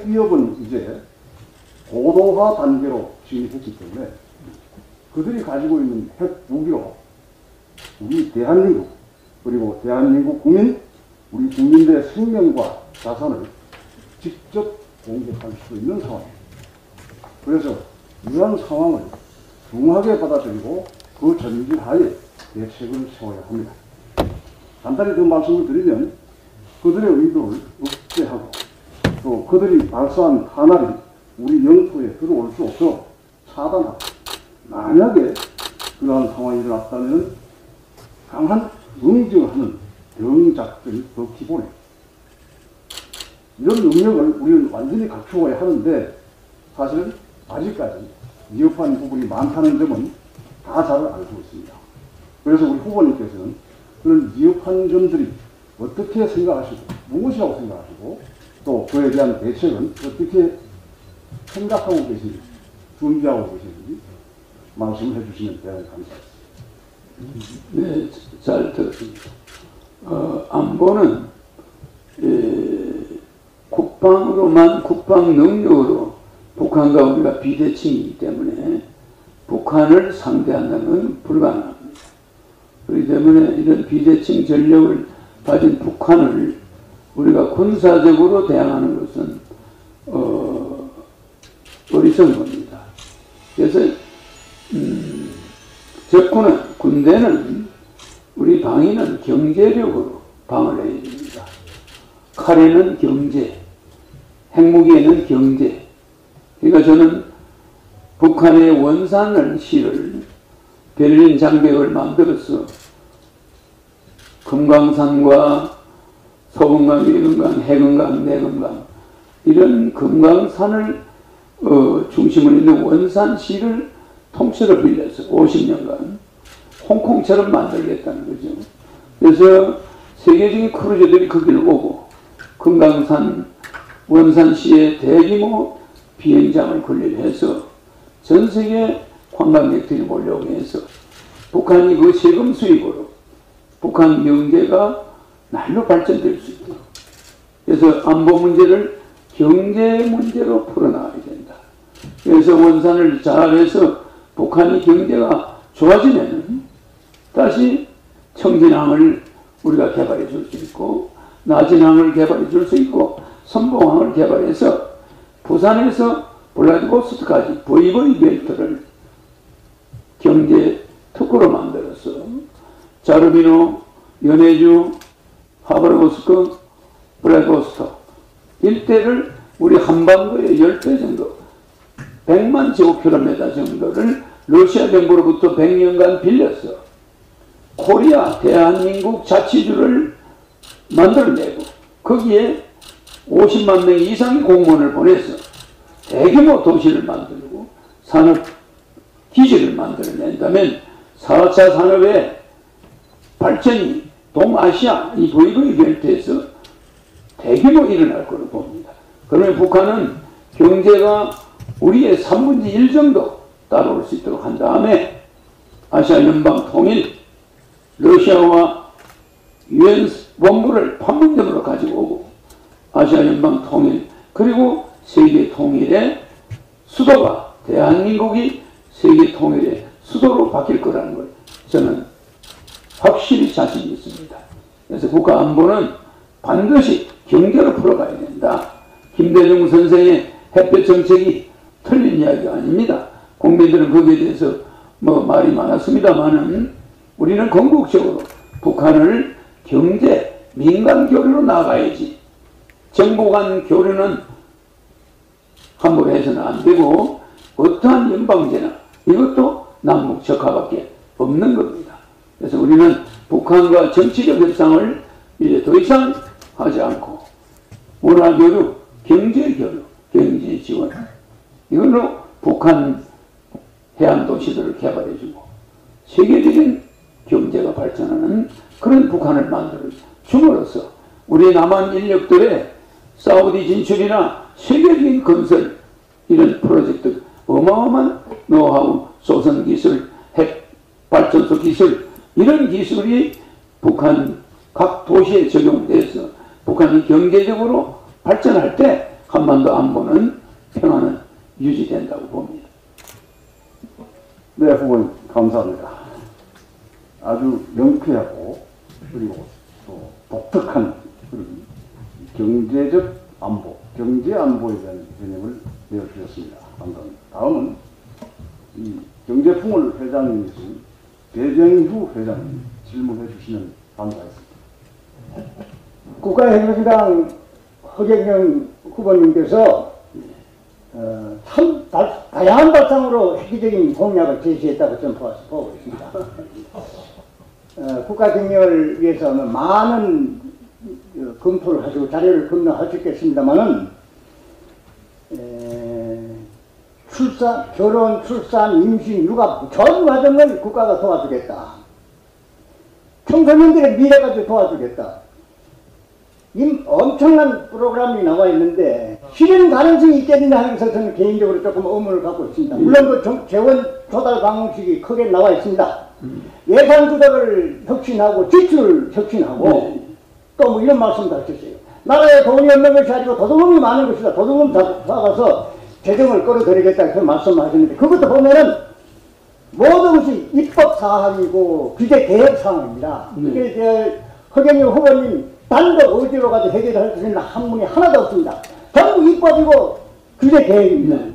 위협은 이제 고도화 단계로 진입했기 때문에 그들이 가지고 있는 핵 무기로 우리 대한민국 그리고 대한민국 국민, 우리 국민들의 생명과 자산을 직접 공격할 수 있는 상황입니다. 그래서 이러한 상황을 중하게 받아들이고 그 전제하에 대책을 세워야 합니다. 간단히 그 말씀을 드리면 그들의 의도를 억제하고 또 그들이 발사한 탄알이 우리 영토에 들어올 수 없도록 차단하고 만약에 그러한 상황이 일어났다면 강한 응징하는 대응작전이 더 기본에 이런 능력을 우리는 완전히 갖추어야 하는데 사실은 아직까지 미흡한 부분이 많다는 점은 다 잘 알고 있습니다. 그래서 우리 후보님께서는 그런 미흡한 점들이 어떻게 생각하시고 무엇이라고 생각하시고 또 그에 대한 대책은 어떻게 생각하고 계신지 준비하고 계신지 말씀을 해주시면 대단히 감사하겠습니다. 네, 잘 들었습니다. 안보는 국방으로만 국방 능력으로 북한과 우리가 비대칭이기 때문에 북한을 상대한다면 불가능합니다. 그렇기 때문에 이런 비대칭 전력을 가진 북한을 우리가 군사적으로 대항하는 것은 어리석은 겁니다. 그래서 적군은 군대는 우리 방위는 경제력으로 방을 해야 됩니다. 칼에는 경제, 핵무기에는 경제. 그러니까 저는 북한의 원산을 시를 베를린 장벽을 만들어서 금강산과 소금강, 위금강, 해금강, 내금강 이런 금강산을 중심으로 있는 원산시를 통째로 빌려서 50년간 홍콩처럼 만들겠다는 거죠. 그래서 세계적인 크루즈들이 거기를 오고 금강산 원산시에 대규모 비행장을 건립해서 전 세계 관광객들이 몰려오게 해서 북한이 그 세금 수입으로 북한 경제가 날로 발전될 수 있도록 그래서 안보 문제를 경제 문제로 풀어나가야 된다. 그래서 원산을 잘해서 북한이 경제가 좋아지면 다시 청진항을 우리가 개발해 줄 수 있고 나진항을 개발해 줄 수 있고 선봉항을 개발해서 부산에서 블라디보스토크까지 보이보이 벨트를 경제 특구로 만들어서 자르비노, 연해주, 하바르보스크, 블라디보스토크 일대를 우리 한반도의 10배 정도 100만 제곱킬로미터 정도를 러시아 정부로부터 100년간 빌렸어 코리아 대한민국 자치주를 만들어내고 거기에 50만 명 이상의 공무원을 보내서 대규모 도시를 만들고 산업 기지를 만들어낸다면 4차 산업의 발전이 동아시아 이 보이보이 벨트에서 대규모 일어날 거로 봅니다. 그러면 북한은 경제가 우리의 3분의 1 정도 따라올 수 있도록 한 다음에 아시아 연방 통일, 러시아와 유엔 본부를 판문점으로 가지고 오고 아시아 연방 통일 그리고 세계 통일의 수도가 대한민국이 세계 통일의 수도로 바뀔 거라는 걸 저는 확실히 자신이 있습니다. 그래서 국가 안보는 반드시 경제로 풀어가야 된다. 김대중 선생의 햇볕 정책이 틀린 이야기가 아닙니다. 국민들은 거기에 대해서 뭐 말이 많았습니다만은 우리는 궁극적으로 북한을 경제 민간 교류로 나가야지 정보 간 교류는 함부로 해서는 안 되고 어떠한 연방제나 이것도 남북 적화밖에 없는 겁니다. 그래서 우리는 북한과 정치적 협상을 이제 더 이상 하지 않고 문화교류, 경제교류, 경제지원 이걸로 북한 해안도시들을 개발해주고 세계적인 경제가 발전하는 그런 북한을 만들어 줌으로써 우리 남한 인력들의 사우디 진출이나 세계적인 건설 이런 프로젝트 어마어마한 노하우, 소선 기술, 핵 발전소 기술 이런 기술이 북한 각 도시에 적용돼서 북한이 경제적으로 발전할 때 한반도 안보는 평화는 유지된다고 봅니다. 네, 후보님 감사합니다. 아주 명쾌하고 그리고 또 독특한 그런 경제적 안보, 경제 안보에 대한 개념을 내어주셨습니다. 감사합니다. 다음은 이 경제풍을 회장님이신 배정휴 회장님 질문해 주시면 감사하겠습니다. 국가혁명당 허경영 후보님께서 참 다양한 발상으로 획기적인 공약을 제시했다고 저는 보고 있습니다. 국가 경영을 위해서는 많은 검토를 하시고 자료를 검토하셨겠습니다만은 결혼, 출산, 임신, 육아 전 과정을 국가가 도와주겠다. 청소년들의 미래까지 도와주겠다. 엄청난 프로그램이 나와 있는데 실현 가능성이 있겠느냐 하면서 저는 개인적으로 조금 의문을 갖고 있습니다. 물론 그 재원 조달 방식이 크게 나와 있습니다. 예산 조달을 혁신하고 지출 혁신하고 또 뭐 이런 말씀도 하셨어요. 나라에 돈이 없는 것이 아니고 도둑놈이 많은 것이다. 도둑놈 잡아가서 재정을 끌어들이겠다 그런 말씀하셨는데 그것도 보면은 모든 것이 입법 사항이고 규제 개혁 사항입니다. 이게 허경영 후보님 단독 의지로 가지고 해결할 수 있는 한문이 하나도 없습니다. 전부 입법이고 규제 개혁입니다.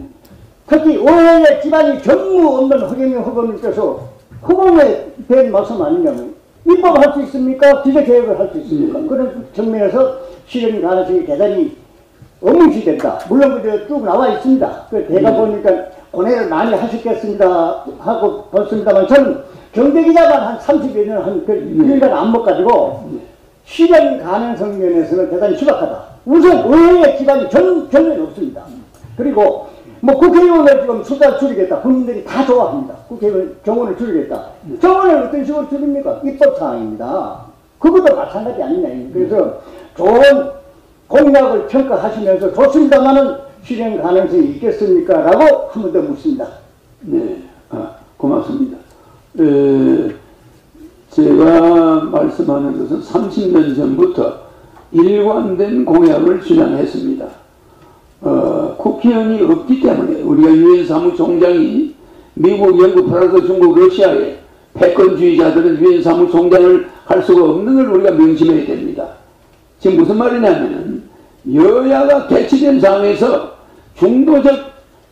특히 의회의 기반이 전무 없는 허경영 후보님께서 후보에 대한 말씀 아니냐면 입법할 수 있습니까? 규제 개혁을 할 수 있습니까? 그런 측면에서 실현 가능성이 대단히 의문시된다. 물론 그저 쭉 나와 있습니다. 제가 보니까 고뇌를 많이 하셨겠습니다 하고 봤습니다만 저는 경제기자만 한 30여 년 한 일간 안목 가지고 실현 가능성 면에서는 대단히 희박하다. 우선 의회의 기반이 전혀 없습니다. 그리고 뭐 국회의원을 지금 숫자 줄이겠다. 국민들이 다 좋아합니다. 국회의원 정원을 줄이겠다. 정원을 어떤 식으로 줄입니까? 입법사항입니다. 그것도 마찬가지 아니냐. 그래서 좋은 공약을 평가하시면서 좋습니다만은 실현 가능성이 있겠습니까? 라고 한 번 더 묻습니다. 네, 고맙습니다. 제가 말씀하는 것은 30년 전부터 일관된 공약을 주장했습니다. 국회의원이 없기 때문에 우리가 유엔 사무총장이 미국, 영국, 프랑스, 중국, 러시아의 패권주의자들은 유엔 사무총장을 할 수가 없는 걸 우리가 명심해야 됩니다. 지금 무슨 말이냐면 여야가 대치된 상황에서 중도적,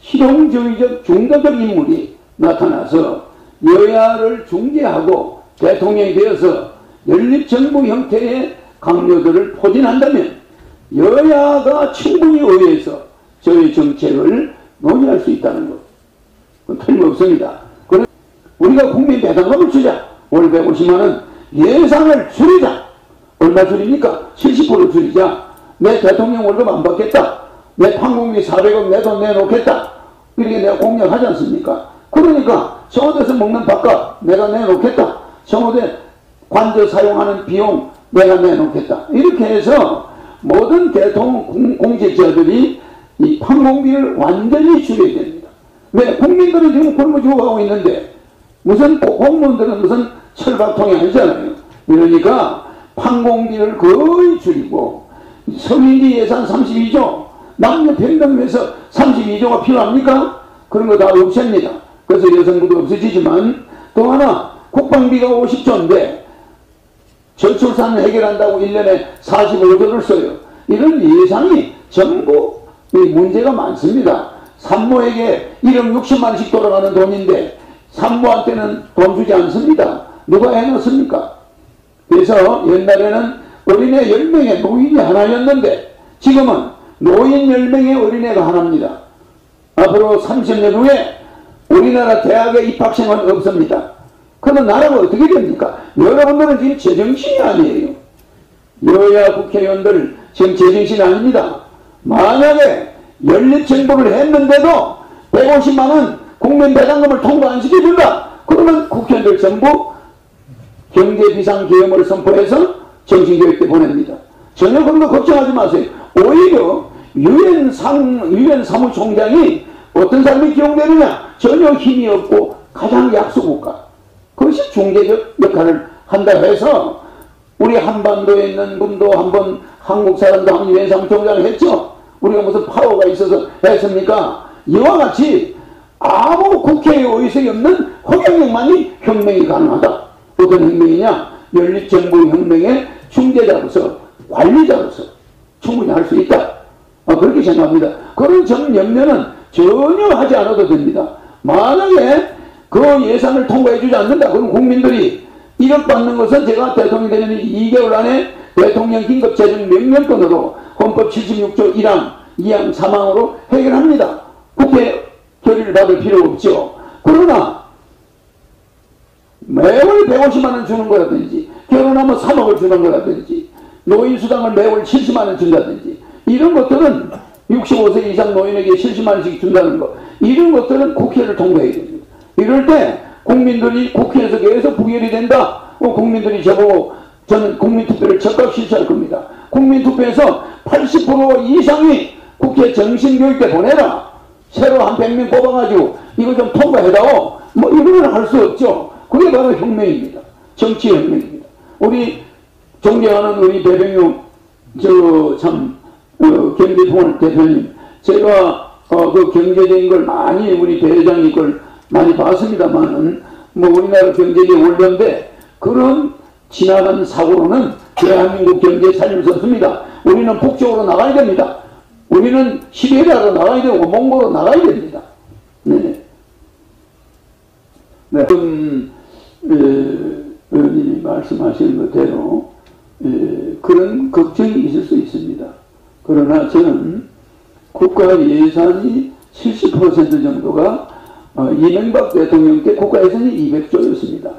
실용주의적 중도적 인물이 나타나서 여야를 중재하고 대통령이 되어서 연립정부 형태의 강요들을 포진한다면 여야가 충분히 의회에서 저희 정책을 논의할 수 있다는 것. 그건 틀림없습니다. 그래서 우리가 국민 배당금을 주자. 월 150만원 예산을 줄이자. 얼마 줄입니까? 70% 줄이자. 내 대통령 월급 안 받겠다. 내 판공비 400억 내 돈 내놓겠다. 이렇게 내가 공약하지 않습니까? 그러니까 청와대에서 먹는 밥값 내가 내놓겠다. 청와대 관저 사용하는 비용 내가 내놓겠다. 이렇게 해서 모든 대통령 공직자들이 이 판공비를 완전히 줄여야 됩니다. 왜? 국민들은 지금 굶어 죽어가고 있는데 무슨 공무원들은 무슨 철밥통이 아니잖아요. 그러니까 판공비를 거의 줄이고 성인지 예산 32조 남녀 평등 위해서 32조가 필요합니까? 그런 거 다 없앱니다. 그래서 여성부도 없어지지만 또 하나 국방비가 50조인데 저출산을 해결한다고 1년에 45조를 써요. 이런 예산이 전부 문제가 많습니다. 산모에게 1억 60만원씩 돌아가는 돈인데 산모한테는 돈 주지 않습니다. 누가 해놨습니까? 그래서 옛날에는 어린애 10명의 노인이 하나였는데 지금은 노인 10명의 어린애가 하나입니다. 앞으로 30년 후에 우리나라 대학의 입학생은 없습니다. 그러면 나라가 어떻게 됩니까? 여러분들은 지금 제정신이 아니에요. 여야 국회의원들 지금 제정신이 아닙니다. 만약에 연립정부를 했는데도 150만원 국민배당금을 통과 안 시켜준다. 그러면 국회의원들 전부 경제비상계엄을 선포해서 정신교육대 보냅니다. 전혀 그런 거 걱정하지 마세요. 오히려 유엔 사무총장이 어떤 사람이 기용되느냐? 전혀 힘이 없고 가장 약소국가. 그것이 중재적 역할을 한다 해서 우리 한반도에 있는 분도 한번 한국 사람도 한번 유엔 사무총장을 했죠. 우리가 무슨 파워가 있어서 했습니까? 이와 같이 아무 국회의 의석이 없는 허경영만이 혁명이 가능하다. 어떤 혁명이냐? 연립정부혁명의 중재자로서, 관리자로서 충분히 할 수 있다. 그렇게 생각합니다. 그런 염려는 전혀 하지 않아도 됩니다. 만약에 그 예산을 통과해주지 않는다. 그럼 국민들이 1억 받는 것은 제가 대통령 되면 2개월 안에 대통령 긴급재정 명령권으로 헌법 76조 1항, 2항, 3항으로 해결합니다. 국회 결의를 받을 필요 없죠. 그러나 매월 150만원 주는 거라든지 결혼하면 3억을 주는 거라든지 노인수당을 매월 70만원 준다든지 이런 것들은 65세 이상 노인에게 70만원씩 준다는 것, 이런 것들은 국회를 통과해야 됩니다. 이럴 때 국민들이 국회에서 계속 부결이 된다. 국민들이 저보고 저는 국민투표를 적극 실시할 겁니다. 국민투표에서 80% 이상이 국회 정신교육대 보내라. 새로 한 100명 뽑아가지고 이거 좀 통과해다오. 뭐 이런 건 할 수 없죠. 그게 바로 혁명입니다. 정치혁명입니다. 우리 존경하는 우리 배병용 경제통합 대표님, 제가 그 경제적인 걸 많이 우리 대회장님 걸 많이 봤습니다만은 뭐 우리나라 경제계 원료인데 그런 지나간 사고로는 대한민국 경제 살릴 수 없습니다. 우리는 북쪽으로 나가야 됩니다. 우리는 시베리아로 나가야 되고 몽골로 나가야 됩니다. 네. 네. 의원님이 말씀하시는 것대로 그런 걱정이 있을 수 있습니다. 그러나 저는 국가 예산이 70% 정도가 이명박 대통령 때 국가 예산이 200조였습니다.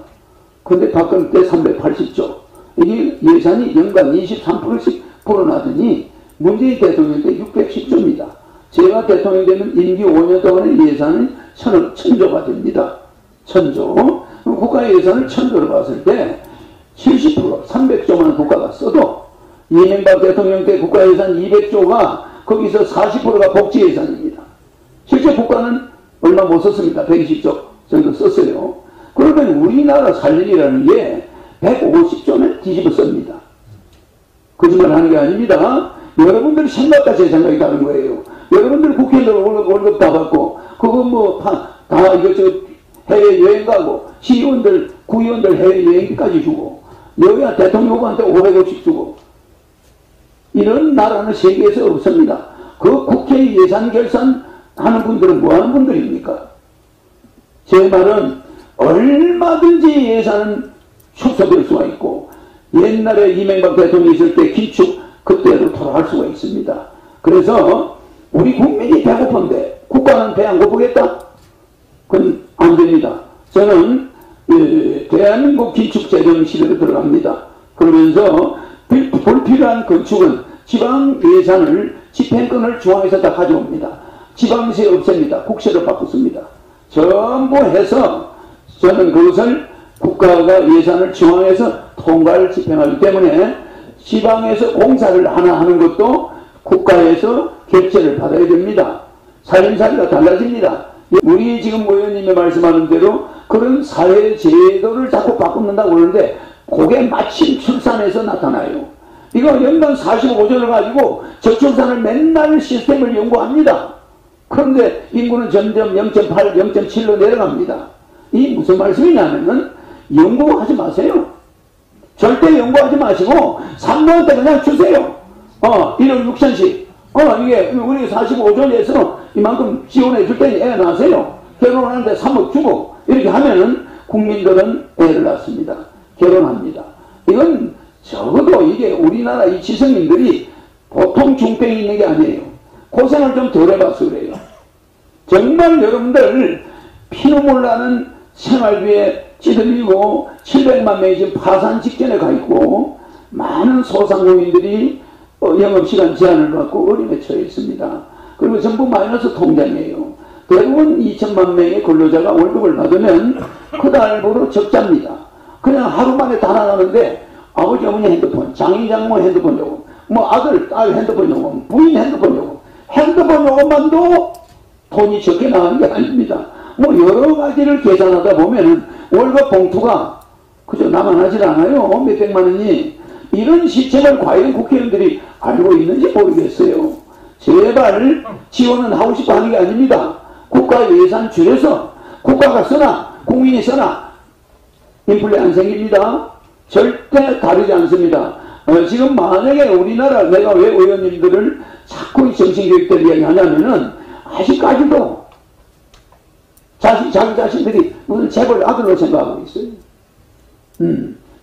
그런데 박근혜 때 380조. 이게 예산이 연간 23%씩 불어나더니 문재인 대통령 때 610조입니다. 제가 대통령 되면 임기 5년 동안의 예산은 1000조가 됩니다. 1000조. 국가 예산을 1000조로 봤을 때 70% 300조만 국가가 써도 이명박 대통령 때 국가 예산 200조가 거기서 40%가 복지 예산입니다. 실제 국가는 얼마 못 썼습니다. 120조 정도 썼어요. 그러면 우리나라 살림이라는 게 150조는 뒤집어 씁니다. 거짓말 하는 게 아닙니다. 여러분들 생각과 제 생각이 다른 거예요. 여러분들 국회의원 월급 다 받고 그거 뭐 다 이거 해외여행 가고 시의원들 구의원들 해외여행까지 주고 여기가 대통령 후보한테 500억씩 주고 이런 나라는 세계에서 없습니다. 그 국회 예산 결산하는 분들은 뭐하는 분들입니까? 제 말은 얼마든지 예산은 축소될 수가 있고 옛날에 이명박 대통령이 있을 때 기축 그때로 돌아갈 수가 있습니다. 그래서 우리 국민이 배고픈데 국가는 배 안 고프겠다? 그건 안 됩니다. 저는 대한민국 기축재정 시대로 들어갑니다. 그러면서 불필요한 건축은 지방 예산을 집행권을 중앙에서 다 가져옵니다. 지방세 없앱니다. 국세로 바꿨습니다. 전부 해서 저는 그것을 국가가 예산을 중앙에서 통과를 집행하기 때문에 지방에서 공사를 하나 하는 것도 국가에서 결제를 받아야 됩니다. 살림살이가 달라집니다. 우리 지금 의원님이 말씀하는 대로 그런 사회 제도를 자꾸 바꾼다고 그러는데 그게 마침 출산에서 나타나요. 이거 연간 45조를 가지고 저출산을 맨날 시스템을 연구합니다. 그런데 인구는 점점 0.8, 0.7로 내려갑니다. 이 무슨 말씀이냐면은 연구하지 마세요. 절대 연구하지 마시고 3년 때 그냥 주세요. 1억 6천씩. 이게 우리 45조 내서 이만큼 지원해 줄 테니 애 낳으세요. 결혼하는데 3억 주고 이렇게 하면은 국민들은 애를 낳습니다. 결혼합니다. 이건 적어도 이게 우리나라 이 지성인들이 보통 중병이 있는 게 아니에요. 고생을 좀 덜 해봐서 그래요. 정말 여러분들 피눈물 나는 생활비에 찌들리고 700만 명이 지금 파산 직전에 가 있고 많은 소상공인들이 영업시간 제한을 받고 어려움에 처해 있습니다. 그리고 전부 마이너스 통장이에요. 대부분 2천만 명의 근로자가 월급을 받으면 그 달부로 적자입니다. 그냥 하루 만에 다 나가는데 아버지 어머니 핸드폰, 장인 장모 핸드폰 요금, 뭐 아들 딸 핸드폰 요금, 부인 핸드폰 요금, 핸드폰 요금만도 돈이 적게 나가는 게 아닙니다. 뭐 여러 가지를 계산하다 보면은 월급 봉투가 그저 나만하질 않아요. 몇백만 원이. 이런 시점을 과연 국회의원들이 알고 있는지 모르겠어요. 제발 지원은 하고 싶어 하는 게 아닙니다. 국가 예산 줄여서 국가가 쓰나 국민이 쓰나 인플레 안 생깁니다. 절대 다르지 않습니다. 지금 만약에 우리나라 내가 왜 의원님들을 자꾸 이 정신교육들 이야기하냐면은 아직까지도 자기 자신들이 무슨 재벌 아들로 생각하고 있어요.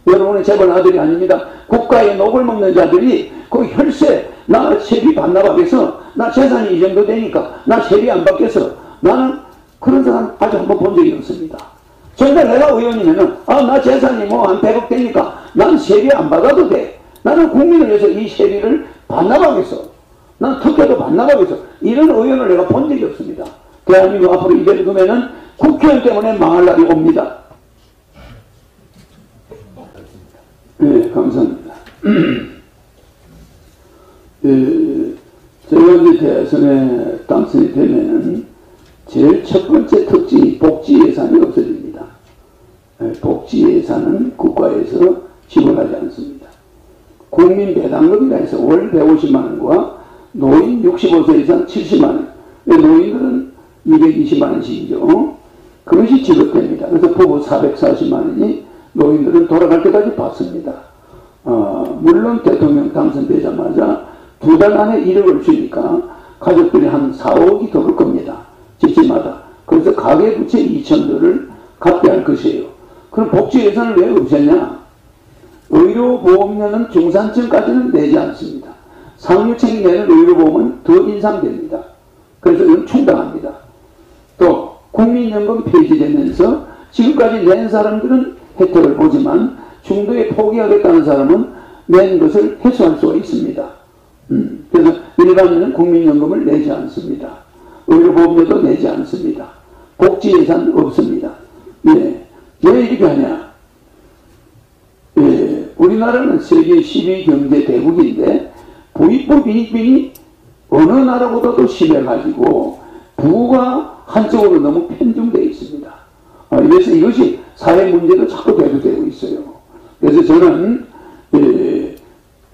여러분은 재벌 아들이 아닙니다. 국가의 녹을 먹는 자들이 그 혈세 나 세비 반납하겠어. 나 재산이 이 정도 되니까 나 세비 안 받겠어. 나는 그런 사람 아직 한번 본 적이 없습니다. 정말 내가 의원이면은 나 재산이 뭐 한 100억 되니까 난 세비 안 받아도 돼. 나는 국민을 위해서 이 세비를 반납하겠어. 난 특혜도 반납하겠어. 이런 의원을 내가 본 적이 없습니다. 대한민국 앞으로 이대로 두면은 국회의원 때문에 망할 날이 옵니다. 네, 감사합니다. 제가 이제 대선에 당선이 되면은 제일 첫 번째 특징이 복지 예산이 없어집니다. 복지 예산은 국가에서 지원하지 않습니다. 국민 배당금이라 해서 월 150만원과 노인 65세 이상 70만원, 노인들은 220만원씩이죠. 그것이 지급됩니다. 그래서 부부 440만원이 노인들은 돌아갈 때까지 받습니다. 물론 대통령 당선되자마자 2달 안에 1억을 주니까 가족들이 한 4, 5억이 더 올 겁니다. 집집마다. 그래서 가계부채 2,000조를 갚게 할 것이에요. 그럼 복지 예산을 왜 없애냐? 의료보험료는 중산층까지는 내지 않습니다. 상류층이 내는 의료보험은 더 인상됩니다. 그래서 이건 충당합니다. 또 국민연금 폐지되면서 지금까지 낸 사람들은 혜택을 보지만 중도에 포기하겠다는 사람은 낸 것을 회수할 수가 있습니다. 그래서 일반인은 국민연금을 내지 않습니다. 의료보험료도 내지 않습니다. 복지 예산 없습니다. 예. 왜 이렇게 하냐? 예. 우리나라는 세계 10위 경제 대국인데 부익부 빈익빈이 어느 나라보다도 심해가지고 부가 한쪽으로 너무 편중되어 있습니다. 그래서 이것이 사회 문제로 자꾸 대두되고 있어요. 그래서 저는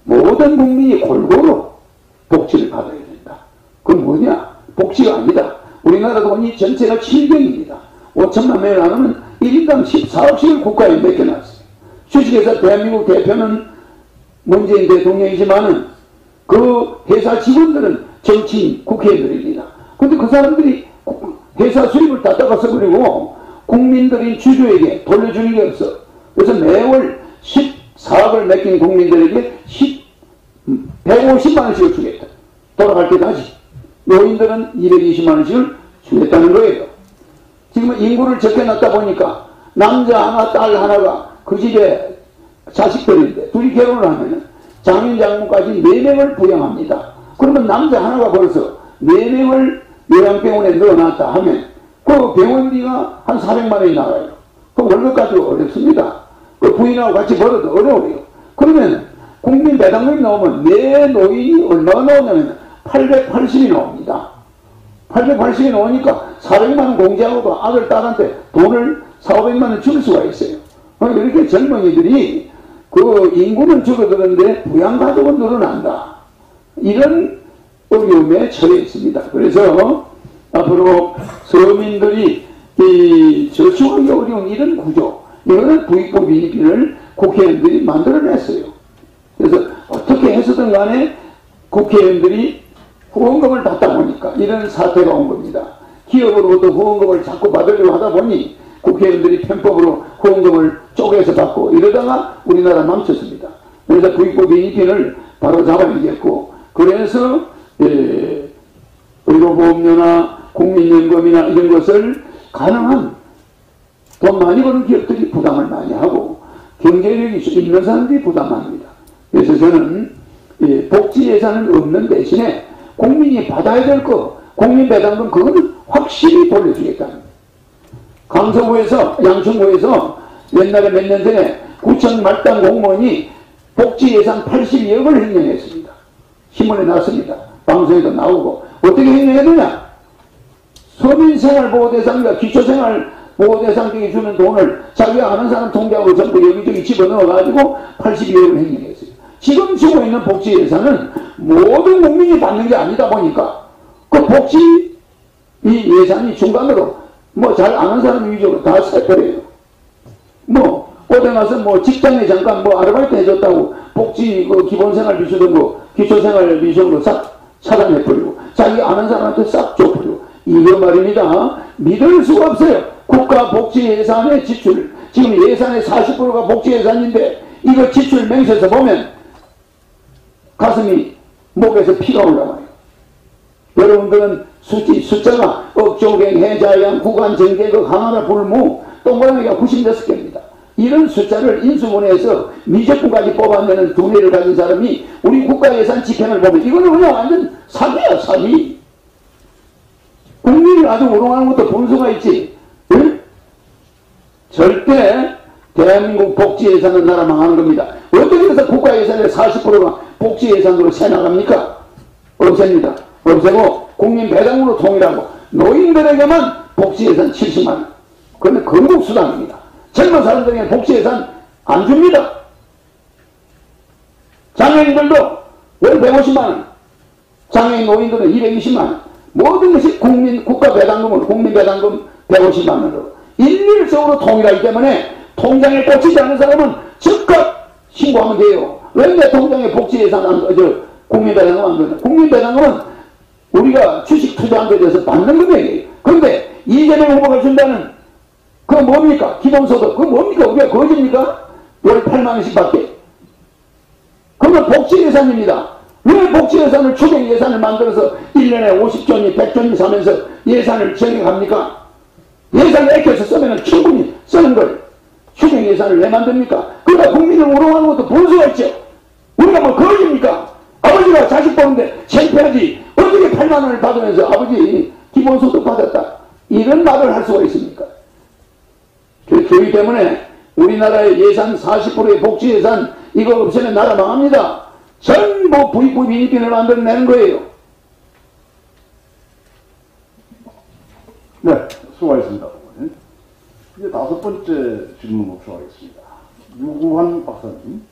모든 국민이 골고루 복지를 받아야 된다. 그건 뭐냐? 복지가 아니다. 우리나라 돈이 전체가 7경입니다. 5천만 명을 나누면 1인당 14억씩을 국가에 맡겨놨어요. 주식회사 대한민국 대표는 문재인 대통령이지만은 그 회사 직원들은 정치인 국회의원들입니다. 근데 그 사람들이 회사 수입을 다 따가서버리고 국민들인 주주에게 돌려주는 게 없어. 그래서 매월 14억을 맡긴 국민들에게 150만원씩을 주겠다. 돌아갈 때까지. 노인들은 220만원씩을 주겠다는 거예요. 지금 인구를 적게놨다 보니까 남자 하나 딸 하나가 그 집에 자식들인데 둘이 결혼을 하면 장인 장모까지 4명을 부양합니다. 그러면 남자 하나가 벌써 4명을 요양병원에 넣어놨다 하면 그 병원비가 한 400만원이 나와요. 그 월급 가지고 어렵습니다. 그 부인하고 같이 벌어도 어려워요. 그러면 국민 배당금이 나오면 내 노인이 얼마가 나오냐면 880이 나옵니다. 880이 나오니까 400만원 공제하고도 아들 딸한테 돈을 4,500만원 줄 수가 있어요. 이렇게 젊은이들이 그 인구는 줄어드는데 부양가족은 늘어난다. 이런 어려움에 처해 있습니다. 그래서 앞으로 서민들이 저축하기 어려운 이런 구조, 이거는 부익부 빈익빈을 국회의원들이 만들어냈어요. 그래서 어떻게 해서든 간에 국회의원들이 후원금을 받다 보니까 이런 사태가 온 겁니다. 기업으로부터 후원금을 자꾸 받으려고 하다 보니 국회의원들이 편법으로 후원금을 쪼개서 받고 이러다가 우리나라 멈췄습니다. 그래서 부익부 빈익빈을 바로 잡아야겠고, 그래서 의료보험료나 국민연금이나 이런 것을 가능한 돈 많이 버는 기업들이 부담을 많이 하고 경제력이 있는 사람들이 부담합니다. 그래서 저는 복지 예산은 없는 대신에 국민이 받아야 될 거, 국민배당금 그거는 확실히 돌려주겠다는. 강서구에서, 양천구에서 옛날에 몇 년 전에 구청 말단 공무원이 복지 예산 82억을 횡령했습니다. 신문에 났습니다. 방송에도 나오고. 어떻게 횡령했느냐? 서민생활보호대상과 기초생활보호대상에게 주는 돈을 자기가 아는 사람 통장으로 전부 여기저기 집어넣어가지고 82억을 횡령했어요. 지금 주고 있는 복지 예산은 모든 국민이 받는 게 아니다 보니까 그 복지 이 예산이 중간으로 뭐 잘 아는 사람 위주로 다 세버려요. 뭐 어디 가서 뭐 직장에 잠깐 뭐 아르바이트 해줬다고 복지 그 기본생활비 주던 거 기초생활비 주던 거 싹 차단해버리고 자기 아는 사람한테 싹 줘버리고 이거 말입니다. 믿을 수가 없어요. 국가 복지 예산의 지출 지금 예산의 40%가 복지 예산인데 이거 지출 맹세서 보면 가슴이 목에서 피가 올라와요. 여러분들은 숫자가 억조경, 해자양, 구간, 정계극, 항하나, 불무, 동그라미가 96개입니다. 이런 숫자를 인수분해해서 미적분까지 뽑아내는 두뇌를 가진 사람이 우리 국가예산 집행을 보면 이거는 그냥 완전 사기야, 사기. 국민을 아주 우롱하는 것도 분수가 있지. 응? 절대 대한민국 복지예산은 나라 망하는 겁니다. 어떻게 해서 국가예산의 40%가 복지예산으로 새나갑니까? 없앱니다. 없애고 국민 배당으로 통일하고 노인들에게만 복지예산 70만원. 그런데 건국수당입니다. 젊은 사람들에게 복지예산 안 줍니다. 장애인들도 월 150만원, 장애인 노인들은 220만원. 모든 것이 국가 배당금은 국민 배당금 150만원으로 일률적으로 통일하기 때문에 통장에 꽂히지 않은 사람은 즉각 신고하면 돼요. 왜 내 통장에 복지예산 국민 배당금 안 되나? 국민 배당금은 우리가 주식 투자한 데 대해서 받는 금액이에요. 그런데 이재명 후보가 준다는 그거 뭡니까? 기본소득 그거 뭡니까? 우리가 거짓입니까? 월 8만원씩 받게. 그건 복지예산입니다. 왜 복지예산을 추경예산을 만들어서 1년에 50조니 100조니 사면서 예산을 정해갑니까? 예산을 아껴서 쓰면 충분히 쓰는 걸 추경예산을 왜 만듭니까? 그러다 국민을 우롱하는 것도 분수가 있죠. 우리가 뭐 거짓입니까? 아버지가 자식 보는데 창피하지 어떻게 8만원을 받으면서 아버지 기본소득 받았다 이런 말을 할 수가 있습니까? 그렇기 때문에 우리나라의 예산 40%의 복지예산 이거 없으면 나라 망합니다. 전부 부익부 빈익빈을 만들어내는 거예요. 네, 수고하셨습니다. 이제 5번째 질문으로 들어가겠습니다. 유구환 박사님,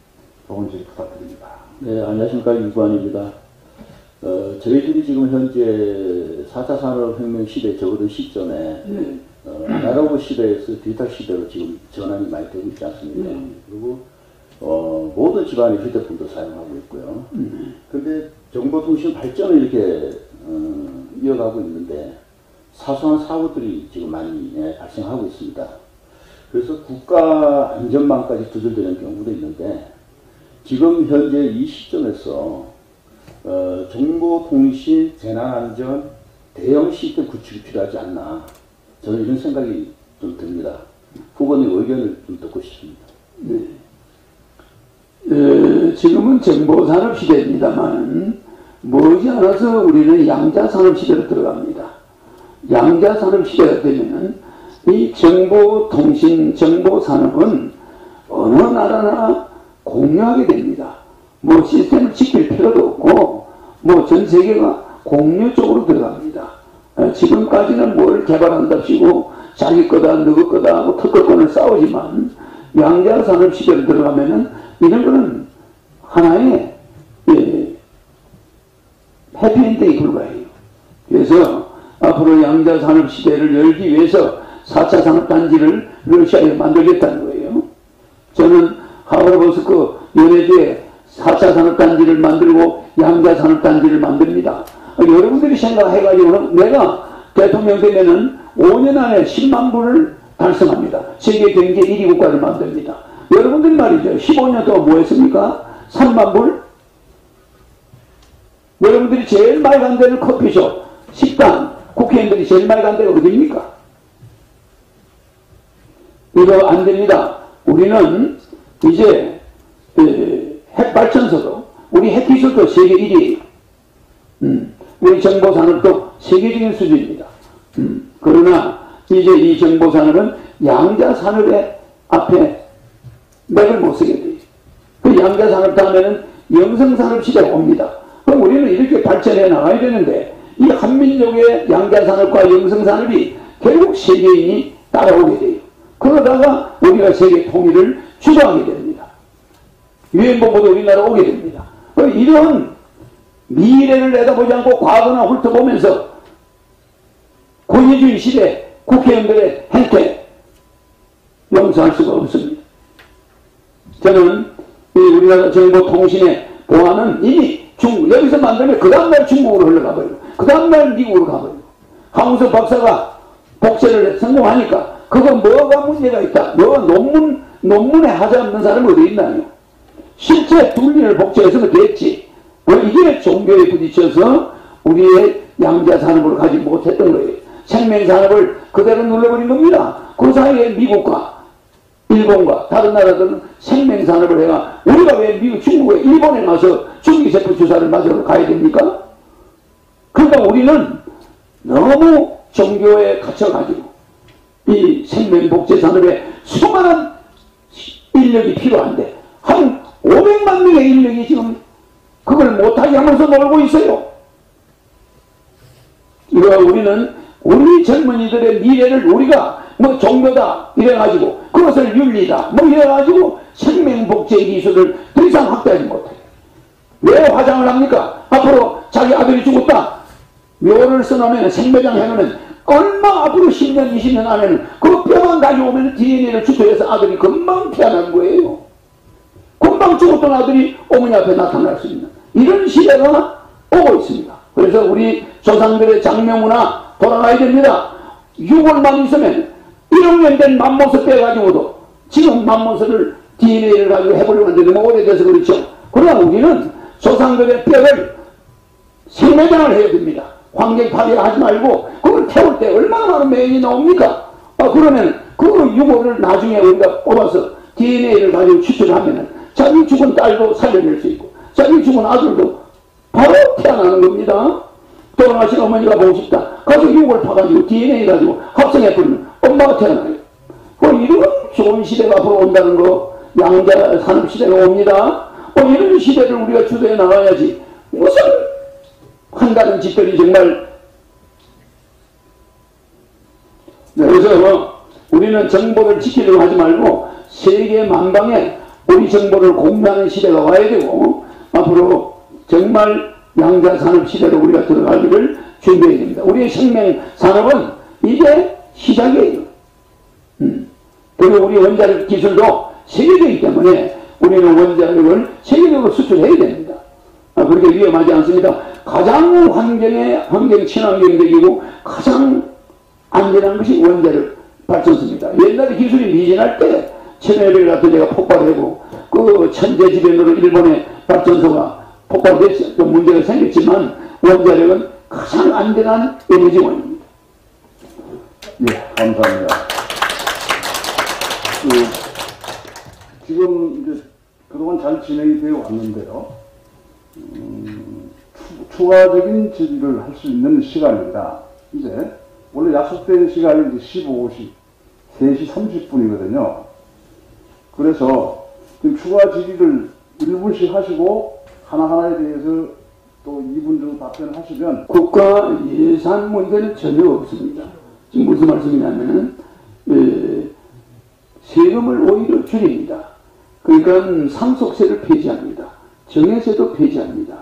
조금씩 부탁드립니다. 네, 안녕하십니까. 유구환입니다. 저희들이 지금 현재 4차 산업혁명 시대에 접어든 시점에 아날로그 시대에서 디지털 시대로 지금 전환이 많이 되고 있지 않습니까? 그리고 모든 집안이 휴대폰도 사용하고 있고요. 근데 정보통신 발전을 이렇게 이어가고 있는데 사소한 사고들이 지금 많이 발생하고 있습니다. 그래서 국가 안전망까지 두들기는 경우도 있는데 지금 현재 이 시점에서 정보통신 재난안전 대형 시스템 구축이 필요하지 않나 저는 이런 생각이 좀 듭니다. 후보님 의견을 좀 듣고 싶습니다. 네. 지금은 정보산업 시대입니다만 머지않아서 우리는 양자산업 시대로 들어갑니다. 양자산업 시대가 되면 이 정보통신, 정보산업은 어느 나라나 공유하게 됩니다. 뭐 시스템을 지킬 필요도 없고 뭐 전 세계가 공유 쪽으로 들어갑니다. 지금까지는 뭘 개발한답시고 자기 거다 너희 거다 하고 특허권을 싸우지만 양자산업 시대로 들어가면은 이런 거는 하나의 해피엔딩에 불과해요. 그래서 앞으로 양자산업 시대를 열기 위해서 4차 산업단지를 러시아에 만들겠다는 거예요. 저는 하버드버스크 연해주에 4차 산업단지를 만들고 양자산업단지를 만듭니다. 여러분들이 생각해가지고는 내가 대통령 되면은 5년 안에 10만 불을 달성합니다. 세계 경제 1위 국가를 만듭니다. 여러분들 말이죠. 15년 동안 뭐 했습니까? 3만 불? 여러분들이 제일 많이 간 데는 커피숍, 식당, 국회의원들이 제일 많이 간 데가 어디입니까? 이거 안 됩니다. 우리는 이제 핵발전소도 우리 핵기술도 세계 1위에요. 우리 정보산업도 세계적인 수준입니다. 그러나 이제 이 정보산업은 양자산업의 앞에 맥을 못 쓰게 돼요. 그 양자산업 다음에는 영성산업 시대가 옵니다. 그럼 우리는 이렇게 발전해 나가야 되는데 이 한민족의 양자산업과 영성산업이 결국 세계인이 따라오게 돼요. 그러다가 우리가 세계 통일을 주도하게 됩니다. 유엔본부도 우리나라 오게 됩니다. 이런 미래를 내다보지 않고 과거나 훑어보면서 권위주의 시대 국회의원들의 행태 용서할 수가 없습니다. 저는 우리나라 정보 통신의 보안은 이미 여기서 만들면 그 다음날 중국으로 흘러가버리고 그 다음날 미국으로 가버리고 황우석 박사가 복제를 성공하니까 그거 뭐가 문제가 있다. 너 논문에 하자 없는 사람이 어디 있나요? 실제 둘리를 복제했으면 됐지. 이게 종교에 부딪혀서 우리의 양자산업을 가지 못했던 거예요. 생명산업을 그대로 눌러버린 겁니다. 그 사이에 미국과 일본과 다른 나라들은 생명산업을 해가 우리가 왜 미국, 중국에, 일본에 가서 전기세포 주사를 맞으러 가야 됩니까? 그러니까 우리는 너무 종교에 갇혀가지고 이 생명복제산업에 수많은 인력이 필요한데 한 500만 명의 인력이 지금 그걸 못하게 하면서 놀고 있어요. 이거 우리는 우리 젊은이들의 미래를 우리가 뭐 종교다 이래가지고 그것을 윤리다 뭐 이래가지고 생명복제 기술을 더 이상 확대하지 못해요. 왜 화장을 합니까? 앞으로 자기 아들이 죽었다 묘를 써놓으면 생매장 해놓으면 얼마 앞으로 10년 20년 안에는 그 뼈만 가져오면 DNA를 추출해서 아들이 금방 태어난 거예요. 금방 죽었던 아들이 어머니 앞에 나타날 수 있는 이런 시대가 오고 있습니다. 그래서 우리 조상들의 장명문화 돌아가야 됩니다. 6월만 있으면 1억 년 된 맘모스 빼가지고도 지금 맘모스를 DNA를 가지고 해보려고 하는데 너무 오래돼서 그렇죠. 그러나 우리는 조상들의 뼈를 생매장을 해야 됩니다. 환경 파괴하지 말고 그걸 태울 때 얼마나 많은 매연이 나옵니까? 그러면 그 유골을 나중에 우리가 뽑아서 DNA를 가지고 추출하면 자기 죽은 딸도 살려낼 수 있고 자기 죽은 아들도 바로 태어나는 겁니다. 돌아가신 어머니가 보고 싶다. 가서 유골 파가지고 DNA 가지고 합성해버리면 엄마가 태어나요. 이런 좋은 시대가 앞으로 온다는 거 양자 산업 시대가 옵니다. 이런 시대를 우리가 주도해 나가야지 무슨 한다는 짓들이 정말 그래서 우리는 정보를 지키려고 하지 말고 세계 만방에 우리 정보를 공유하는 시대가 와야 되고 앞으로 정말 양자산업 시대로 우리가 들어가기를 준비해야 됩니다. 우리의 생명산업은 이제 시작이에요. 그리고 우리 원자력 기술도 세계적이기 때문에 우리는 원자력을 세계적으로 수출해야 됩니다. 그렇게 위험하지 않습니다. 가장 환경 친환경적이고 가장 안전한 것이 원자력 발전소입니다. 옛날에 기술이 미진할 때 체르노빌 같은 데가 폭발하고 그 천재지변으로 일본의 발전소가 폭발돼서 좀 문제가 생겼지만 원자력은 가장 안전한 에너지원입니다. 예, 감사합니다. 지금 이제 그동안 잘 진행이 되어 왔는데요. 추가적인 질의를 할 수 있는 시간입니다. 이제 원래 약속된 시간이 이제 15시 3시 30분이거든요. 그래서 추가 질의를 1분씩 하시고 하나하나에 대해서 또 2분 정도 답변하시면 국가 예산 문제는 전혀 없습니다. 지금 무슨 말씀이냐면은 세금을 오히려 줄입니다. 그러니까 상속세를 폐지합니다. 정해세도 폐지합니다.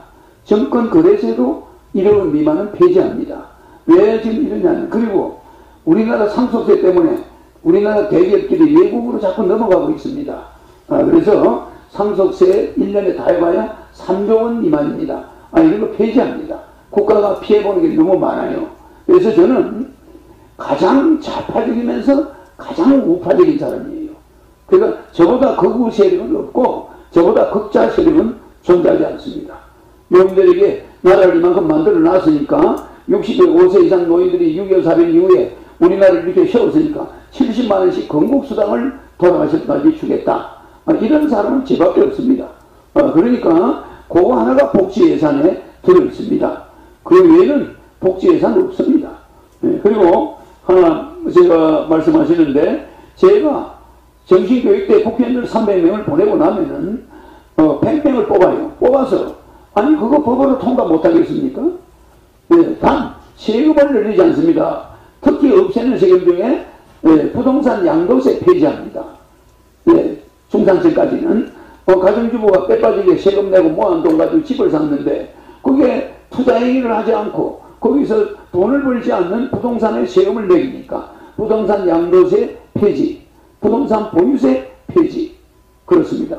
정권거래세도 1억 미만은 폐지합니다. 왜 지금 이러냐면 그리고 우리나라 상속세 때문에 우리나라 대기업들이 외국으로 자꾸 넘어가고 있습니다. 그래서 상속세 1년에 다 해봐야 3조 원 미만입니다. 이런 거 폐지합니다. 국가가 피해보는 게 너무 많아요. 그래서 저는 가장 좌파적이면서 가장 우파적인 사람이에요. 그러니까 저보다 극우 세력은 없고 저보다 극자 세력은 존재하지 않습니다. 노인들에게 나라를 이만큼 만들어 놨으니까 65세 이상 노인들이 6.25 사변 이후에 우리나라를 이렇게 세웠으니까 70만 원씩 건국수당을 돌아가실 때까지 주겠다. 이런 사람은 제밖에 없습니다. 그러니까 그거 하나가 복지예산에 들어있습니다. 그 외에는 복지예산 없습니다. 그리고 하나 제가 말씀하시는데 제가 정신교육대 국회의원들 300명을 보내고 나면은 100명을 뽑아요. 뽑아서 아니 그거 법으로 통과 못하겠습니까? 단 세금을 늘리지 않습니다. 특히 없애는 세금 중에 부동산 양도세 폐지합니다. 중산층까지는 가정주부가 빼빠지게 세금 내고 모아놓은 돈 가지고 집을 샀는데 그게 투자 행위를 하지 않고 거기서 돈을 벌지 않는 부동산에 세금을 매기니까 부동산 양도세 폐지, 부동산 보유세 폐지. 그렇습니다.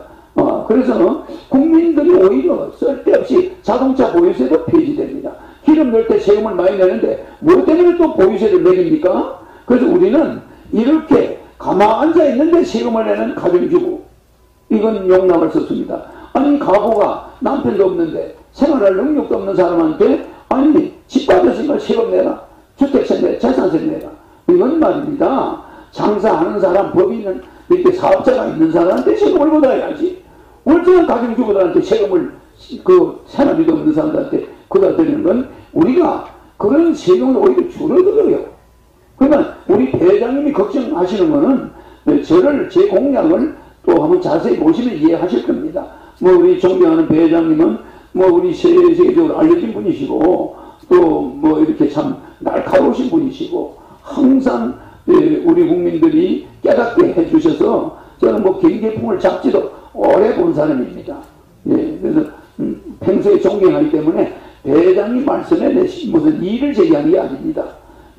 그래서 국민들이 오히려 쓸데없이 자동차 보유세도 폐지됩니다. 기름 넣을 때 세금을 많이 내는데 뭐 때문에 또 보유세를 매깁니까? 그래서 우리는 이렇게 가만 앉아 있는데 세금을 내는 가정주부, 이건 용납할 수 없습니다. 아니 가구가 남편도 없는데 생활할 능력도 없는 사람한테 아니 집 빠졌으니까 세금 내라, 주택세 내라, 재산세 내라, 이건 말입니다. 장사하는 사람, 법인은 이렇게 사업자가 있는 사람한테 세금을 걷어야지. 월등한 가정주부들한테 세금을 생활비도 없는 사람들한테 걷어들이는 건 우리가 그런 세금을 오히려 줄어들어요. 그러니까 우리 대장님이 걱정하시는 거는 제 공약을 또 한번 자세히 보시면 이해하실 겁니다. 뭐 우리 존경하는 배회장님은 뭐 우리 세계적으로 알려진 분이시고 또 뭐 이렇게 참 날카로우신 분이시고 항상 우리 국민들이 깨닫게 해주셔서 저는 뭐 경제풍을 잡지도 오래 본 사람입니다. 그래서 평소에 존경하기 때문에 배회장님 말씀에 무슨 이의를 제기하는 게 아닙니다.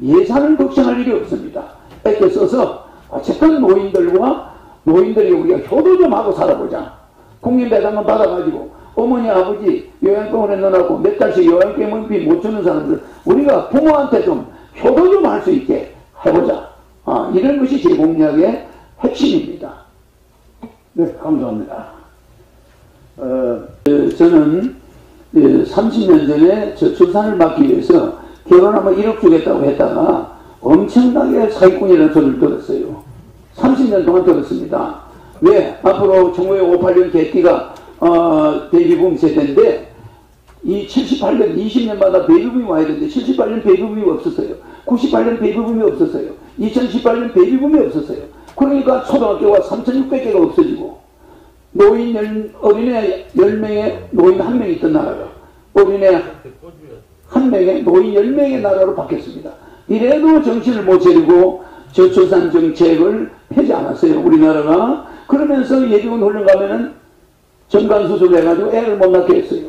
예산을 걱정할 일이 없습니다. 이렇게 써서 어쨌든 노인들이 우리가 효도 좀 하고 살아보자. 국민배당금 받아가지고 어머니 아버지 요양병원에 넣어놓고 몇 달씩 요양병원비 못 주는 사람들 우리가 부모한테 좀 효도 좀 할 수 있게 해보자. 이런 것이 제 공약의 핵심입니다. 네, 감사합니다. 저는 30년 전에 저출산을 막기 위해서 결혼하면 1억 주겠다고 했다가 엄청나게 사기꾼이라는 소리를 들었어요. 30년 동안 들었습니다. 왜? 앞으로 1958년 개띠가 베이비붐 세대인데 이 78년 20년마다 베이비붐이 와야 되는데 78년 베이비붐이 없었어요. 98년 베이비붐이 없었어요. 2018년 베이비붐이 없었어요. 그러니까 초등학교가 3,600개가 없어지고 어린애 10명에 노인 1명이 있던 나라가 어린애 1명에 노인 10명의 나라로 바뀌었습니다. 이래도 정신을 못 차리고 저출산 정책을 펴지 않았어요. 우리나라가. 그러면서 예비군 훈련 가면은 정관수술 해가지고 애를 못 낳게 했어요.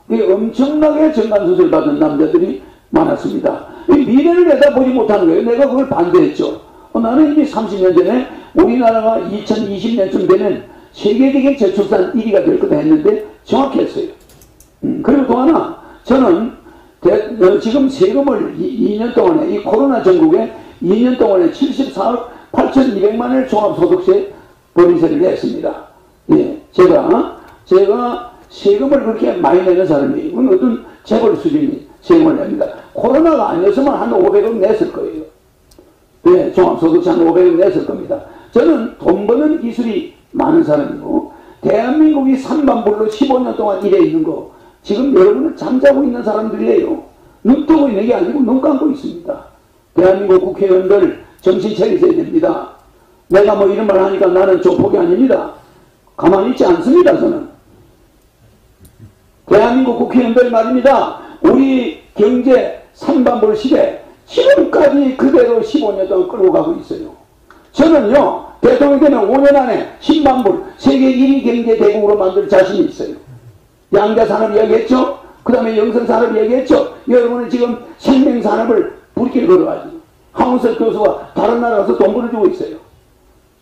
엄청나게 정관수술 받은 남자들이 많았습니다. 미래를 내다보지 못하는 거예요. 내가 그걸 반대했죠. 나는 이미 30년 전에 우리나라가 2020년쯤 되면 세계적인 저출산 1위가 될 거다 했는데 정확히 했어요. 그리고 또 하나 저는 지금 세금을 2년 동안에 이 코로나 전국에 2년 동안에 74억 8,200만원의 종합소득세 법인세를 냈습니다. 제가 세금을 그렇게 많이 내는 사람이 어떤 재벌 수준이 세금을 냅니다. 코로나가 아니었으면 한 500억 냈을 거예요. 종합소득세 한 500억 냈을 겁니다. 저는 돈 버는 기술이 많은 사람이고 대한민국이 3만불로 15년 동안 일해 있는 거 지금 여러분은 잠자고 있는 사람들이에요. 눈 뜨고 있는 게 아니고 눈 감고 있습니다. 대한민국 국회의원들 정신 차리셔야 됩니다. 내가 뭐 이런 말 하니까 나는 조폭이 아닙니다. 가만히 있지 않습니다. 저는 대한민국 국회의원들 말입니다. 우리 경제 3만불 시대 지금까지 그대로 15년 동안 끌고 가고 있어요. 저는요 대통령 되면 5년 안에 10만불 세계 1위 경제 대국으로 만들 자신이 있어요. 양자산업 이야기했죠. 그 다음에 영성산업 이야기했죠. 여러분은 지금 생명산업을 불길 걸어가지고 황운석 교수가 다른 나라 가서 돈 벌어주고 있어요.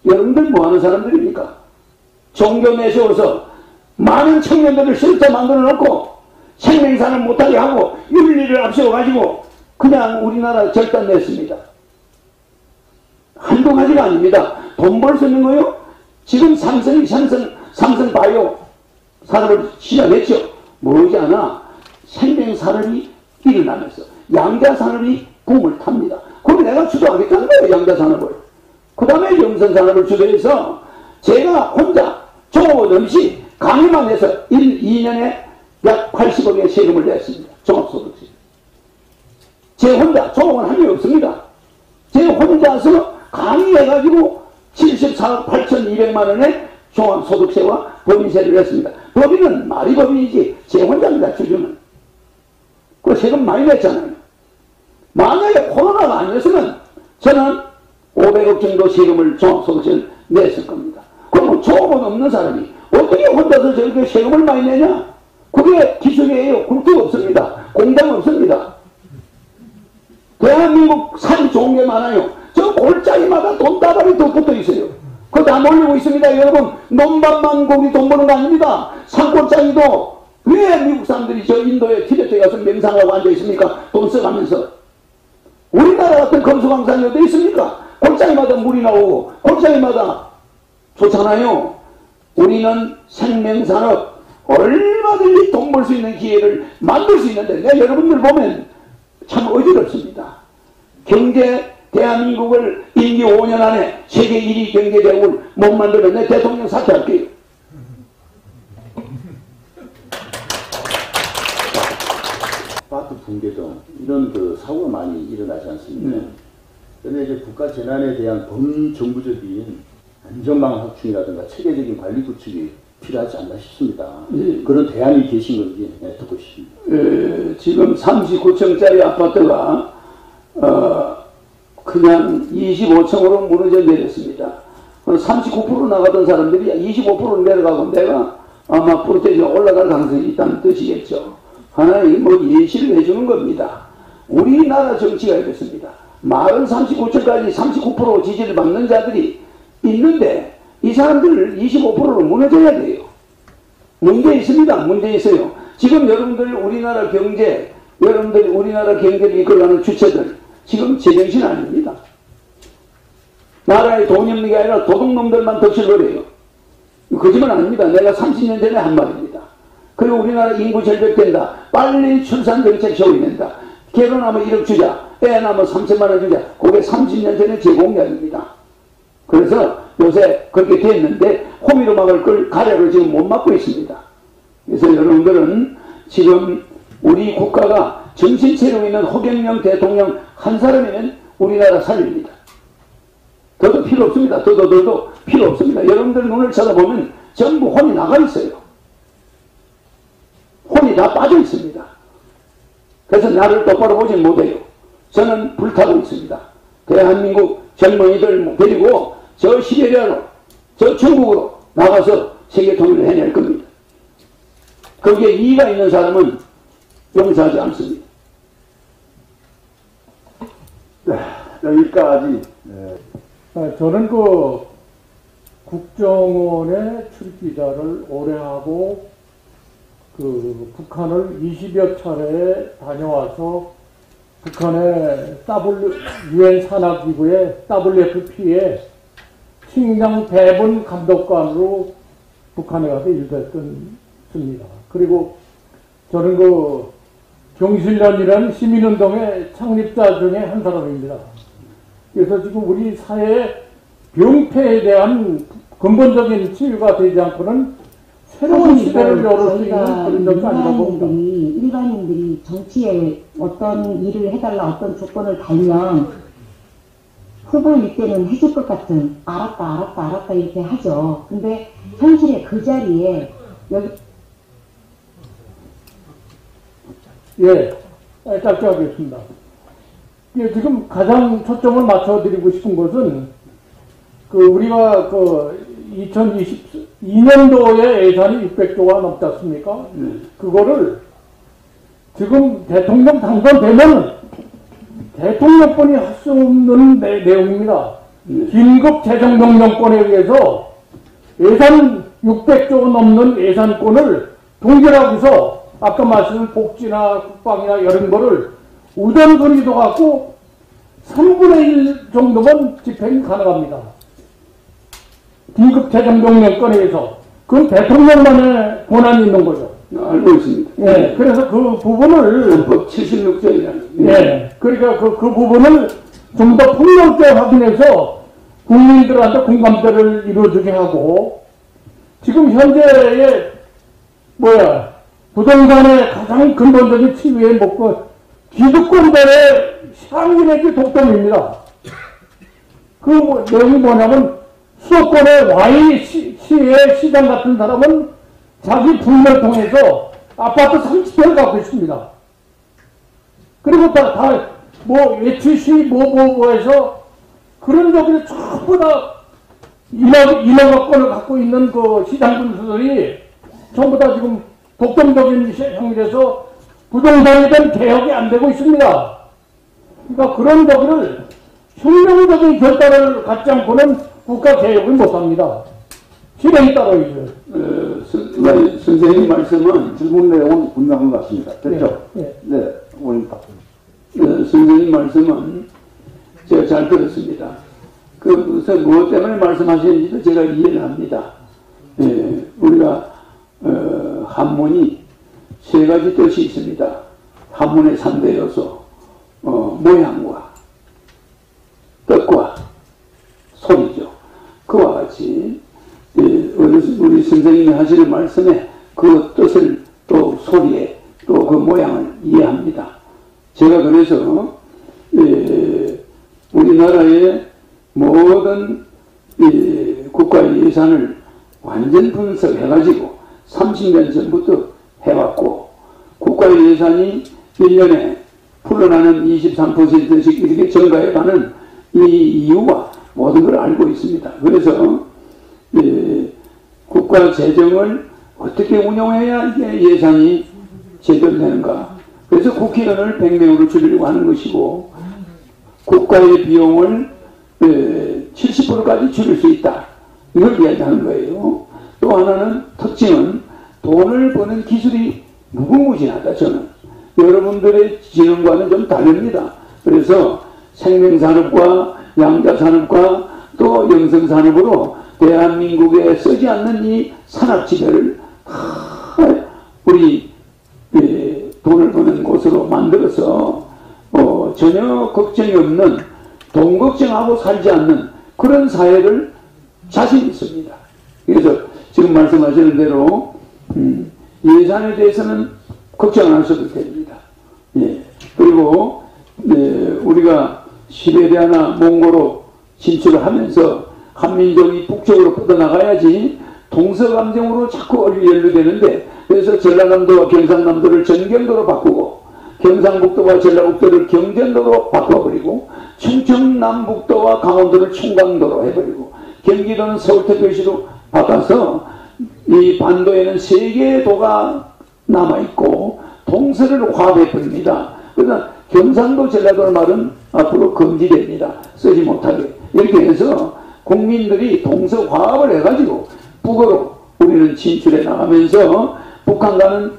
여러분들 뭐하는 사람들입니까? 종교 내세워서 많은 청년들을 실제 만들어 놓고 생명산업 못하게 하고 윤리를 앞세워가지고 그냥 우리나라 절단냈습니다. 한두 가지가 아닙니다. 돈 벌 수 있는 거요? 지금 삼성바이오 산업을 시작했죠. 모르지 않아 생명산업이 일어나면서 양자산업이 붐을 탑니다. 그럼 내가 주도하겠다는 거예요. 양자산업을. 그 다음에 영성산업을 주도해서 제가 혼자 종업원 없이 강의만 해서 2년에 약 80억의 세금을 냈습니다. 종합소득세. 제 혼자 종업원 한 명 없습니다. 제 혼자서 강의해가지고 74억 8,200만원의 종합소득세와 법인세를 했습니다. 법인은 말이 법인이지 제 혼자입니다. 주주는. 그 세금 많이 냈잖아요. 만약에 코로나가 아니었으면 저는 500억 정도 세금을 종합소득세를 냈을 겁니다. 그러면 종업원 없는 사람이 어떻게 혼자서 저렇게 세금을 많이 내냐? 그게 기술이에요. 굴뚝 없습니다. 공장 없습니다. 대한민국 산이 좋은 게 많아요. 저 골짜기마다 돈다발이 더 붙어 있어요. 그거 다 몰리고 있습니다. 여러분, 논밭만 고기 돈 버는 거 아닙니다. 산골짜기도 왜 미국 사람들이 저 인도에 티베트에 가서 명상하고 앉아 있습니까? 돈 써가면서. 우리나라 같은 검수광산이 어디 있습니까? 골짜기마다 물이 나오고 골짜기마다 좋잖아요. 우리는 생명산업 얼마든지 돈 벌 수 있는 기회를 만들 수 있는데 내가 여러분들 보면 참 어지럽습니다. 경제 대한민국을 임기 5년 안에 세계 1위 경제대국을 못 만들면 내 대통령 사퇴할게요. 아파트 붕괴 등 이런 그 사고가 많이 일어나지 않습니까? 그런데 이제 국가 재난에 대한 범정부적인 안전망 확충이라든가 체계적인 관리 구축이 필요하지 않나 싶습니다. 그런 대안이 계신 건지 듣고 싶습니다. 지금 39층짜리 아파트가 그냥 25층으로 무너져 내렸습니다. 39% 나가던 사람들이 25% 내려가고 내가 아마 프로테이지가 올라갈 가능성이 있다는 뜻이겠죠. 하나의 뭐 예시를 해주는 겁니다. 우리나라 정치가 이렇습니다. 마을 39층까지 39% 지지를 받는 자들이 있는데 이 사람들 25%로 무너져야 돼요. 문제 있습니다. 문제 있어요. 지금 여러분들 우리나라 경제, 여러분들 우리나라 경제를 이끌어가는 주체들 지금 제정신 아닙니다. 나라에 돈이 없는 게 아니라 도둑놈들만 덕실거려요. 거짓말 아닙니다. 내가 30년 전에 한 말입니다. 그리고 우리나라 인구 절벽된다. 빨리 출산 정책 시행된다. 결혼하면 1억 주자. 애 낳으면 3천만 원 주자. 그게 30년 전에 제 공약입니다. 그래서 요새 그렇게 됐는데 호미로 막을 걸 가래로 지금 못 막고 있습니다. 그래서 여러분들은 지금 우리 국가가 정신체력 있는 허경영 대통령 한 사람이면 우리나라 살립니다. 더도 필요 없습니다. 더도 필요 없습니다. 여러분들 눈을 쳐다보면 전부 혼이 나가 있어요. 혼이 다 빠져 있습니다. 그래서 나를 똑바로 보지 못해요. 저는 불타고 있습니다. 대한민국 젊은이들 데리고 저 시베리아로, 저 중국으로 나가서 세계 통일을 해낼 겁니다. 거기에 이의가 있는 사람은 용서하지 않습니다. 네, 여기까지. 저는 그 국정원의 출입기자를 오래 하고 그 북한을 20여 차례 다녀와서 북한의 UN 산하기구의 WFP의 식량 배분 감독관으로 북한에 가서 일했습니다. 그리고 저는 그 경실련이라는 시민운동의 창립자 중에 한 사람입니다. 그래서 지금 우리 사회의 병폐에 대한 근본적인 치유가 되지 않고는 새로운 시대를 열을 수 있는 그런 점이 아니라고 봅니다. 일반인들이 정치에 어떤 일을 해달라 어떤 조건을 달면 후보일 때는 해줄 것 같은 알았다 이렇게 하죠. 근데 현실에 그 자리에 여기 짧게 하겠습니다. 지금 가장 초점을 맞춰드리고 싶은 것은 우리가 2022년도에 예산이 600조가 넘지 않습니까? 그거를 지금 대통령 당선되면 대통령권이 할 수 없는 내용입니다. 긴급 재정명령권에 의해서 예산 600조 넘는 예산권을 동결하고서 아까 말씀드린 복지나 국방이나 이런 거를 우선순위도 갖고 3분의 1 정도만 집행이 가능합니다. 긴급 재정명령권에 의해서 그건 대통령만의 권한이 있는 거죠. 알고 있습니다. 예, 그래서 그 부분을 헌법 76조이라는. 예, 그러니까 그 부분을 좀 더 폭넓게 확인해서 국민들한테 공감대를 이루어주게 하고 지금 현재의 부동산의 가장 근본적인 치유의 목표 기득권들의 상위 내지 독점입니다. 내용이 뭐냐면 수도권의 Y 시의 시장 같은 사람은 자기 분을 통해서 아파트 30평을 갖고 있습니다. 그리고 HC 해서 그런 저기를 전부 다 인허가권을 갖고 있는 그 시장 군수들이 전부 다 지금 독점적인 형태에서 부동산에 대한 개혁이 안 되고 있습니다. 그러니까 그런 거를 혁명적인 결단을 갖지 않고는 국가 개혁을 못합니다. 실행이 따라야죠. 선생님 말씀은 질문 내용은 분명한 것 같습니다. 됐죠? 네. 네, 의원님 답. 선생님 말씀은 제가 잘 들었습니다. 그래서 무엇 때문에 말씀하시는지도 제가 이해를 합니다. 우리가 한문이 세 가지 뜻이 있습니다. 한문의 3대 요소, 모양과 뜻과 소리죠. 그와 같이 우리 선생님이 하시는 말씀에 그 뜻을 또 소리에 또 그 모양을 이해합니다. 제가 그래서 우리나라의 모든 국가 예산을 완전 분석해가지고 30년 전부터 해왔고 국가 예산이 1년에 풀어나는 23%씩 이렇게 증가해가는 이 이유와 모든 걸 알고 있습니다. 그래서 국가 재정을 어떻게 운영해야 이게 예산이 제대로 되는가. 그래서 국회의원을 100명으로 줄이려고 하는 것이고 국가의 비용을 70%까지 줄일 수 있다. 이걸 이야기하는 거예요. 또 하나는 특징은 돈을 버는 기술이 무궁무진하다. 저는 여러분들의 지능과는 좀 다릅니다. 그래서 생명산업과 양자산업과 또 영성산업으로 대한민국에 쓰지 않는 이 산업지대를 우리 돈을 버는 곳으로 만들어서 전혀 걱정이 없는 돈 걱정하고 살지 않는 그런 사회를 자신 있습니다. 그래서 지금 말씀하시는 대로 예산에 대해서는 걱정 안 하셔도 됩니다. 예. 그리고 우리가 시베리아나 몽고로 진출을 하면서 한민족이 북쪽으로 뻗어나가야지 동서감정으로 자꾸 연루되는데 그래서 전라남도와 경상남도를 전경도로 바꾸고 경상북도와 전라북도를 경전도로 바꿔버리고 충청남북도와 강원도를 충강도로 해버리고 경기도는 서울특별시로 바꿔서 이 반도에는 3개의 도가 남아있고 동서를 화합해버립니다. 그래서 경상도 전라도 말은 앞으로 금지됩니다. 쓰지 못하게. 이렇게 해서 국민들이 동서 화합을 해가지고 북으로 우리는 진출해 나가면서 북한과는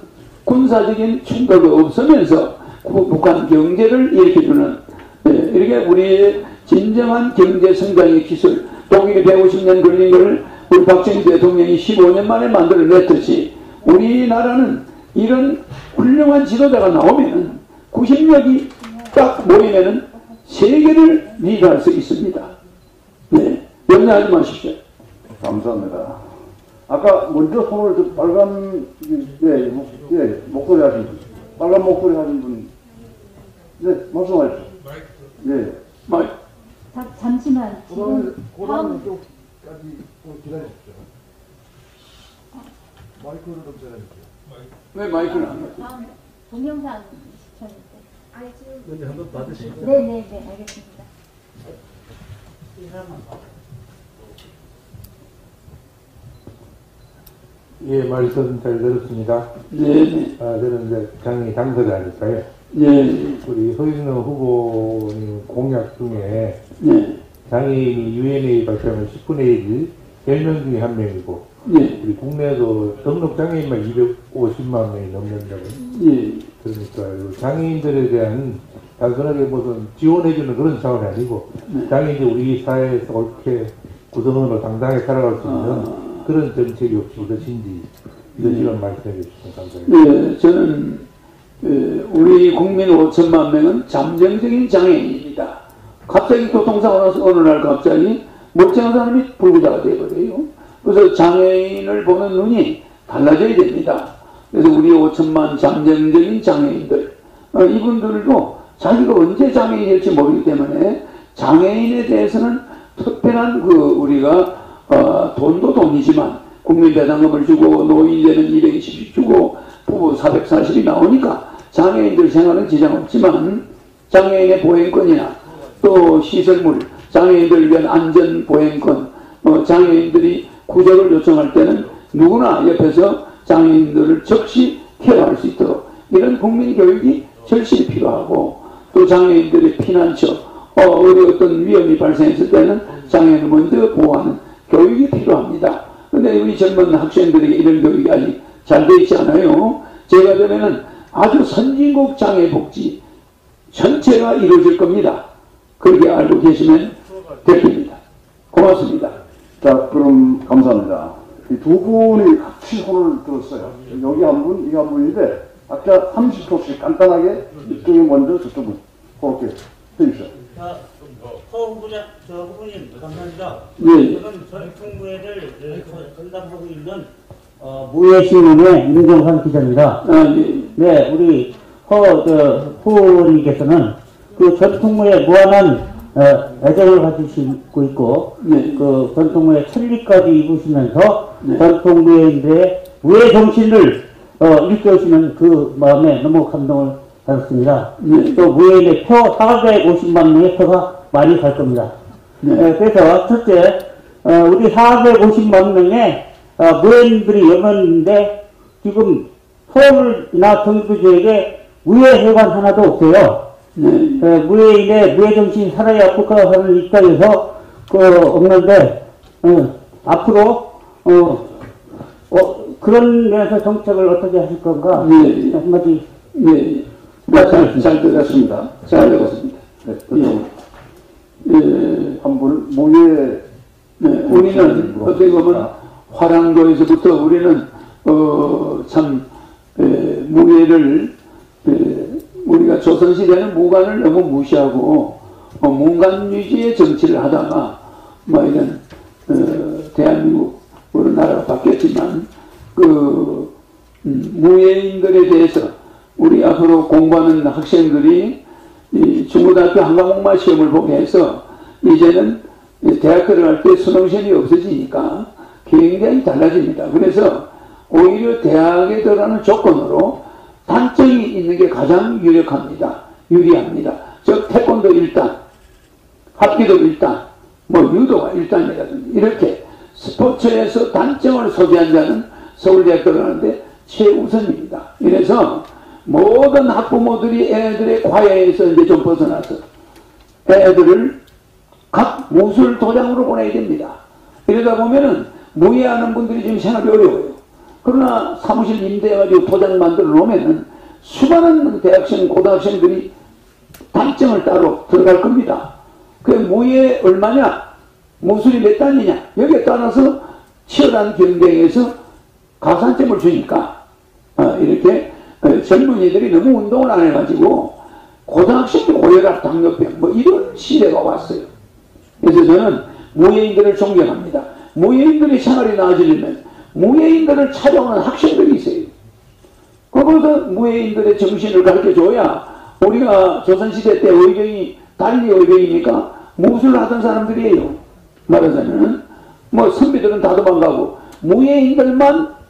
군사적인 충돌도 없으면서 북한 경제를 일으켜주는 이렇게 우리의 진정한 경제 성장의 기술 독일이 150년 걸린 걸 우리 박정희 대통령이 15년 만에 만들어냈듯이 우리나라는 이런 훌륭한 지도자가 나오면 90명이 딱 모이면 세계를 리드할 수 있습니다. 네, 염려하지 마십시오. 감사합니다. 아까 먼저 손을 빨간 목소리 하신 분, 빨간 목소리 하신 분, 네 말씀하십시오. 네. 잠시만. 지금 고라는 쪽까지 기다리십시오. 마이크를 좀 전해주세요. 왜 마이크를 안 해요? 다음 동영상 시켰는데. 아니 지금 여기 한번 받으시죠. 네네네 알겠습니다. 예, 말씀 잘 들었습니다. 네. 저는 이제 장애 당사자니까요. 네. 우리 허윤호 후보님 공약 중에 네. 장애인이 UNA 발표하면 10분의 1, 10명 중에 1명이고, 네. 우리 국내에도 등록 장애인만 250만 명이 넘는다고. 예. 그러니까 장애인들에 대한 단순하게 무슨 지원해주는 그런 차원이 아니고, 장애인이 우리 사회에서 옳게 구성원으로 당당하게 살아갈 수 있는 그런 정책이 없이 무엇인지 이런 시간 말씀해 주시면 감사합니다. 네, 저는 우리 국민 5천만 명은 잠정적인 장애인입니다. 갑자기 교통사고 어느 날 갑자기 멀쩡한 사람이 불구자가 되어버려요. 그래서 장애인을 보는 눈이 달라져야 됩니다. 그래서 우리 5천만 잠정적인 장애인들 이분들도 자기가 언제 장애인이 될지 모르기 때문에 장애인에 대해서는 특별한 우리가 돈도 돈이지만 국민배당금을 주고 노인되는 220씩 주고 부부 440이 나오니까 장애인들 생활은 지장 없지만 장애인의 보행권이나 또 시설물, 장애인들 위한 안전보행권, 장애인들이 구조를 요청할 때는 누구나 옆에서 장애인들을 즉시 케어할 수 있도록 이런 국민교육이 절실히 필요하고, 또 장애인들의 피난처, 어디 어떤 위험이 발생했을 때는 장애인을 먼저 보호하는 교육이 필요합니다. 근데 우리 젊은 학생들에게 이런 교육이 아직 잘 돼 있지 않아요. 제가 되면은 아주 선진국 장애복지 전체가 이루어질 겁니다. 그렇게 알고 계시면 될 겁니다. 고맙습니다. 자, 그럼 감사합니다. 이 두 분이 같이 손을 들었어요. 여기 한 분, 이 한 분인데 아까 30초씩 간단하게 이쪽에 먼저 저쪽은 그렇게 해주세요. 자, 허 후보자, 저 후보님 감사합니다. 네. 저는 전통무예를 전담하고 있는 무예신문의 윤정환 기자입니다. 네, 우리 후보님께서는 그 전통무예 무한한 애정을 가지시고 있고, 그 전통무예 천리까지 입으시면서 전통무예인들의 무예 정신을 일깨우시는 그 마음에 너무 감동을 받았습니다. 또 무예인의 표 450만 명의 표가 많이 갈 겁니다. 그래서 첫째, 우리 450만 명의 무예인들이 영원인데 지금 서울이나 경기도 지역에 무예회관 하나도 없어요. 무예인의 무예정신이 살아야 국가하는 입장에서 없는데, 앞으로 그런 면에서 정책을 어떻게 하실 건가? 한마디. 네. 잘 들었습니다. 잘 들었습니다. 한 분, 무예. 우리는 어떻게 보면 화랑도에서부터 우리는 참 무예를 우리가 조선시대는 무관을 너무 무시하고 문관 유지의 정치를 하다가 뭐 이런 대한민국 우리나라가 바뀌었지만 그 무예인들에 대해서 우리 앞으로 공부하는 학생들이 이 중고등학교 한 과목만 시험을 보게 해서 이제는 대학 들어갈 때 수능시험이 없어지니까 굉장히 달라집니다. 그래서 오히려 대학에 들어가는 조건으로 단점이 있는 게 가장 유리합니다. 즉 태권도 1단, 합기도 1단, 뭐 유도가 1단이라든지 이렇게 스포츠에서 단점을 소지한 자는 서울대학 들어가는데 최우선입니다. 이래서 모든 학부모들이 애들의 과외에서 이제 좀 벗어나서 애들을 각 무술 도장으로 보내야 됩니다. 이러다 보면은 무예하는 분들이 지금 생활이 어려워요. 그러나 사무실 임대해가지고 도장 만들어 놓으면은 수많은 대학생, 고등학생들이 단점을 따로 들어갈 겁니다. 그 무예 얼마냐? 무술이 몇 단이냐? 여기에 따라서 치열한 경쟁에서 가산점을 주니까 이렇게 젊은이들이 너무 운동을 안 해가지고 고등학생도 고혈압, 당뇨병 뭐 이런 시대가 왔어요. 그래서 저는 무예인들을 존경합니다. 무예인들의 생활이 나아지려면 무예인들을 찾아오는 학생들이 있어요. 그것도 무예인들의 정신을 가르쳐줘야 우리가 조선시대 때 의병이 달리 의병이니까 무술을 하던 사람들이에요. 말하자면 뭐 선비들은 다 도망가고 무예인들만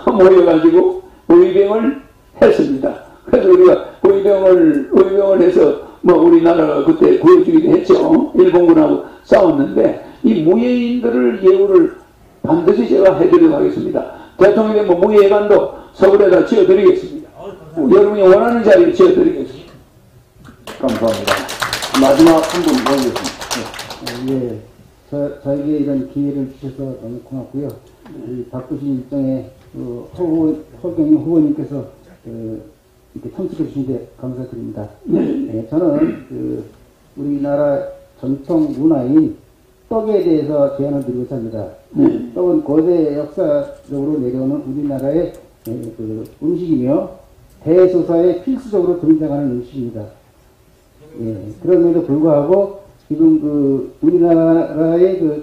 모여가지고 의병을 했습니다. 그래서 우리가 의병을 해서 뭐 우리나라가 그때 구해주기도 했죠. 일본군하고 싸웠는데 이 무예인들을 예우를 반드시 제가 해드리도록 하겠습니다. 대통령이 뭐 무예관도 서울에다 지어드리겠습니다. 여러분이 원하는 자리에 지어드리겠습니다. 감사합니다. 마지막 한 분 모시겠습니다. 저에게 이런 기회를 주셔서 너무 고맙고요. 바쁘신 일정에 허경영 후보님께서 이렇게 참석해 주신데 감사드립니다. 저는 우리나라 전통 문화인 떡에 대해서 제안을 드리고자 합니다. 떡은 고대 역사적으로 내려오는 우리나라의 음식이며 대소사에 필수적으로 등장하는 음식입니다. 그럼에도 불구하고 지금 우리나라의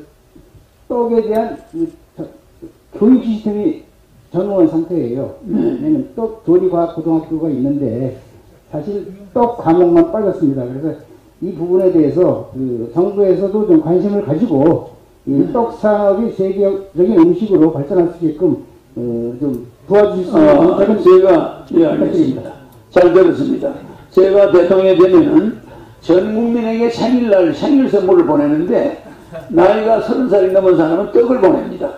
떡에 대한 교육 시스템이 전무한 상태예요. 왜냐면 떡 조리과학 고등학교가 있는데 사실 떡 과목만 빠졌습니다. 그래서 이 부분에 대해서 정부에서도 좀 관심을 가지고 이 떡 산업이 세계적인 음식으로 발전할 수 있게끔 좀 도와주실 수 있는 제가 알겠습니다. 잘 들었습니다. 제가 대통령이 되면은 전 국민에게 생일 선물을 보내는데 나이가 30살이 넘은 사람은 떡을 보냅니다.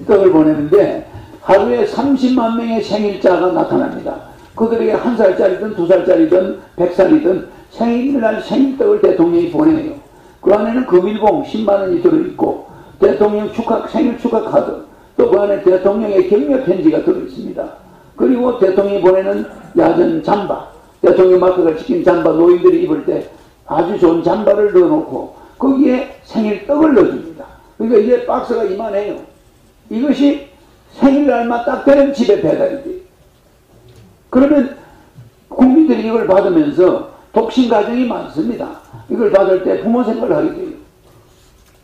떡을 보내는데 하루에 30만 명의 생일자가 나타납니다. 그들에게 1살짜리든 2살짜리든 100살이든 생일날 생일떡을 대통령이 보내요. 그 안에는 금일봉 10만 원이 들어있고 대통령 생일 축하 카드, 또 그 안에 대통령의 격려 편지가 들어있습니다. 그리고 대통령이 보내는 야전 잠바, 대통령 마크가 찍힌 잠바, 노인들이 입을 때 아주 좋은 잠바를 넣어놓고 거기에 생일떡을 넣어줍니다. 그러니까 이게 박스가 이만해요. 이것이 생일날만 딱 되는 집에 배달이 돼요. 그러면 국민들이 이걸 받으면서 독신 가정이 많습니다. 이걸 받을 때 부모 생각을 하게 돼요.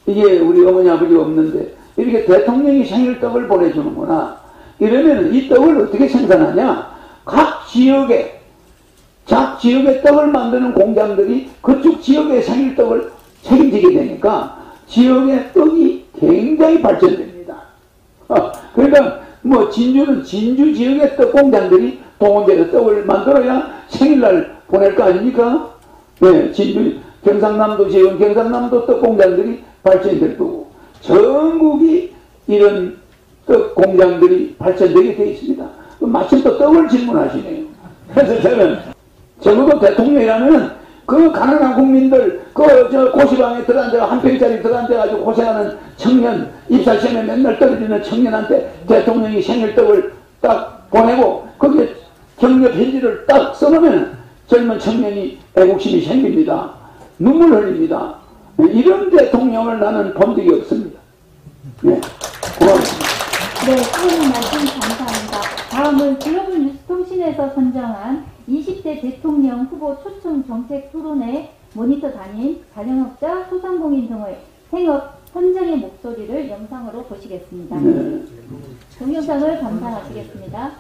이게 우리 어머니 아버지가 없는데 이렇게 대통령이 생일떡을 보내주는구나. 이러면 이 떡을 어떻게 생산하냐? 각 지역에 떡을 만드는 공장들이 그쪽 지역의 생일떡을 책임지게 되니까 지역의 떡이 굉장히 발전됩니다. 그러니까 뭐 진주는 진주 지역의 떡 공장들이 동원돼서 떡을 만들어야 생일날 보낼 거 아닙니까? 네, 진주 경상남도 지역은 경상남도 떡 공장들이 발전될 거고 전국이 이런 떡 공장들이 발전되게 되어 있습니다. 마침 또 떡을 질문하시네요. 그래서 저는 적어도 대통령이라면 그 가난한 국민들 저 고시방에 들어앉아 한 평짜리 들어앉아가지고 고생하는 청년, 입사시험에 맨날 떨어지는 청년한테 대통령이 생일떡을 딱 보내고 거기에 격려 편지를 딱 써놓으면 젊은 청년이 애국심이 생깁니다. 눈물 흘립니다. 이런 대통령을 나는 본 적이 없습니다. 네, 고맙습니다. 네, 수고님 말씀 감사합니다. 다음은 글로벌 뉴스통신에서 선정한 20대 대통령 후보 초청 정책 토론회 모니터 담임 자영업자, 소상공인 등의 생업 현장의 목소리를 영상으로 보시겠습니다. 동영상을 감상하시겠습니다.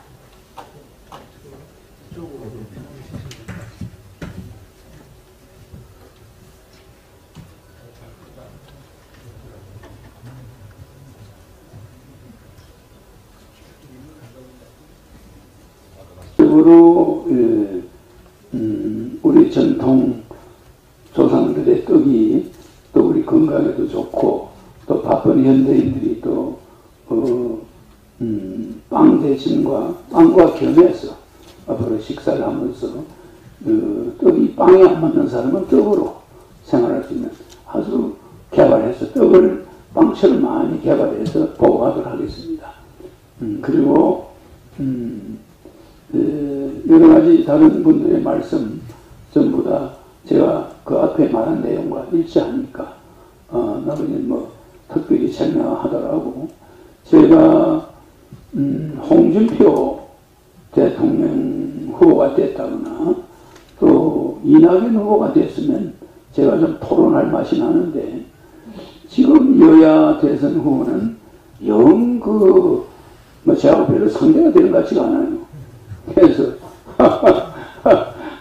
으로 우리 전통 조상들의 떡이 또 우리 건강에도 좋고 또 바쁜 현대인들이 또 빵 대신과 빵과 겸해서 앞으로 식사를 하면서 떡이 빵에 안 맞는 사람은 떡으로 생활할 수 있는 아주 개발해서 떡을 빵처럼 많이 개발해서 보고하도록 하겠습니다. 그리고 여러 가지 다른 분들의 말씀 전부 다 제가 그 앞에 말한 내용과 일치하니까 나중에 뭐 특별히 설명하더라고. 제가 홍준표 대통령 후보가 됐다거나 또 이낙연 후보가 됐으면 제가 좀 토론할 맛이 나는데 지금 여야 대선 후보는 영 뭐 제하고 별로 상대가 되는 것 같지가 않아요. 그래서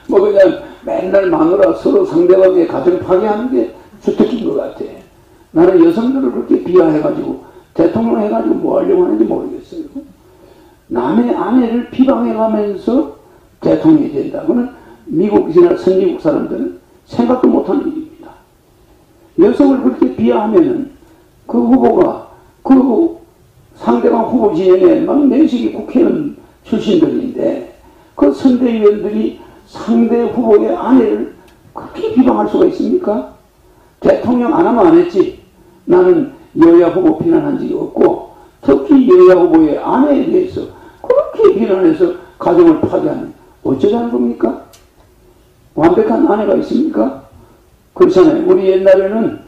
뭐 그냥 맨날 마누라 서로 상대방의 가정 파괴하는 게 주특기인 것 같아. 나는 여성들을 그렇게 비하해가지고 대통령 해가지고 뭐 하려고 하는지 모르겠어요. 남의 아내를 비방해가면서 대통령이 된다. 그는 미국이나 선진국 사람들은 생각도 못하는 일입니다. 여성을 그렇게 비하하면은 그 후보가 그 상대방 후보 진영에 막 내식이 국회의원 출신들인데 그 선대위원들이 상대 후보의 아내를 그렇게 비방할 수가 있습니까? 대통령 안 하면 안 했지. 나는 여야 후보 비난한 적이 없고 특히 여야 후보의 아내에 대해서 그렇게 비난해서 가정을 파괴하는 어쩌자는 겁니까? 완벽한 아내가 있습니까? 그렇잖아요. 우리 옛날에는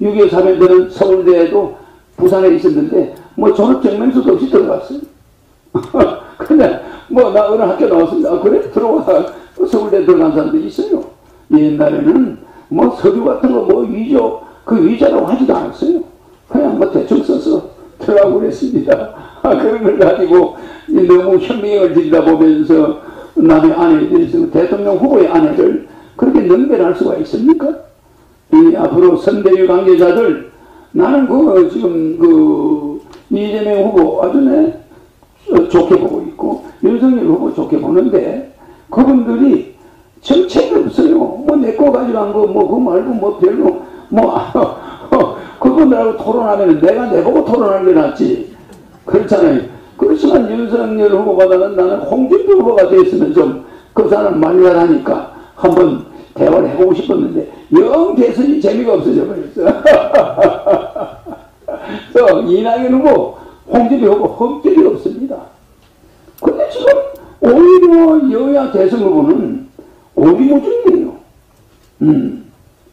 6.25 사변들은 서울대에도 부산에 있었는데 뭐 졸업 증명서도 없이 들어갔어요. 근데 뭐 나 어느 학교 나왔습니다. 아, 그래? 들어와. 서울대 들어간 사람도 있어요. 옛날에는 뭐 서류 같은 거 뭐 위조, 그 위조라고 하지도 않았어요. 그냥 뭐 대충 써서 들어가고 그랬습니다. 그런 걸 가지고 너무 현명을 들이다 보면서 남의 아내에 대해서 대통령 후보의 아내를 그렇게 능멸할 수가 있습니까? 앞으로 선대위 관계자들 나는 지금 이재명 후보 아주 좋게 보고 있고 윤석열 후보 좋게 보는데 그분들이 정책이 없어요. 뭐 내 거 가지고 한 거 뭐 그거 말고 뭐 별로 그 그분들하고 토론하면 내가 내보고 토론하는 게 낫지. 그렇잖아요. 그렇지만 윤석열 후보보다는 나는 홍준표 후보가 됐으면 좀 그 사람 말이 잘하니까 한번 대화를 해보고 싶었는데 영 대선이 재미가 없어져 버렸어. 그래서 이낙연 후보, 홍준표 후보 흠집이 없습니다. 근데 지금 오히려 여야 대선 후보는 오리무중이에요.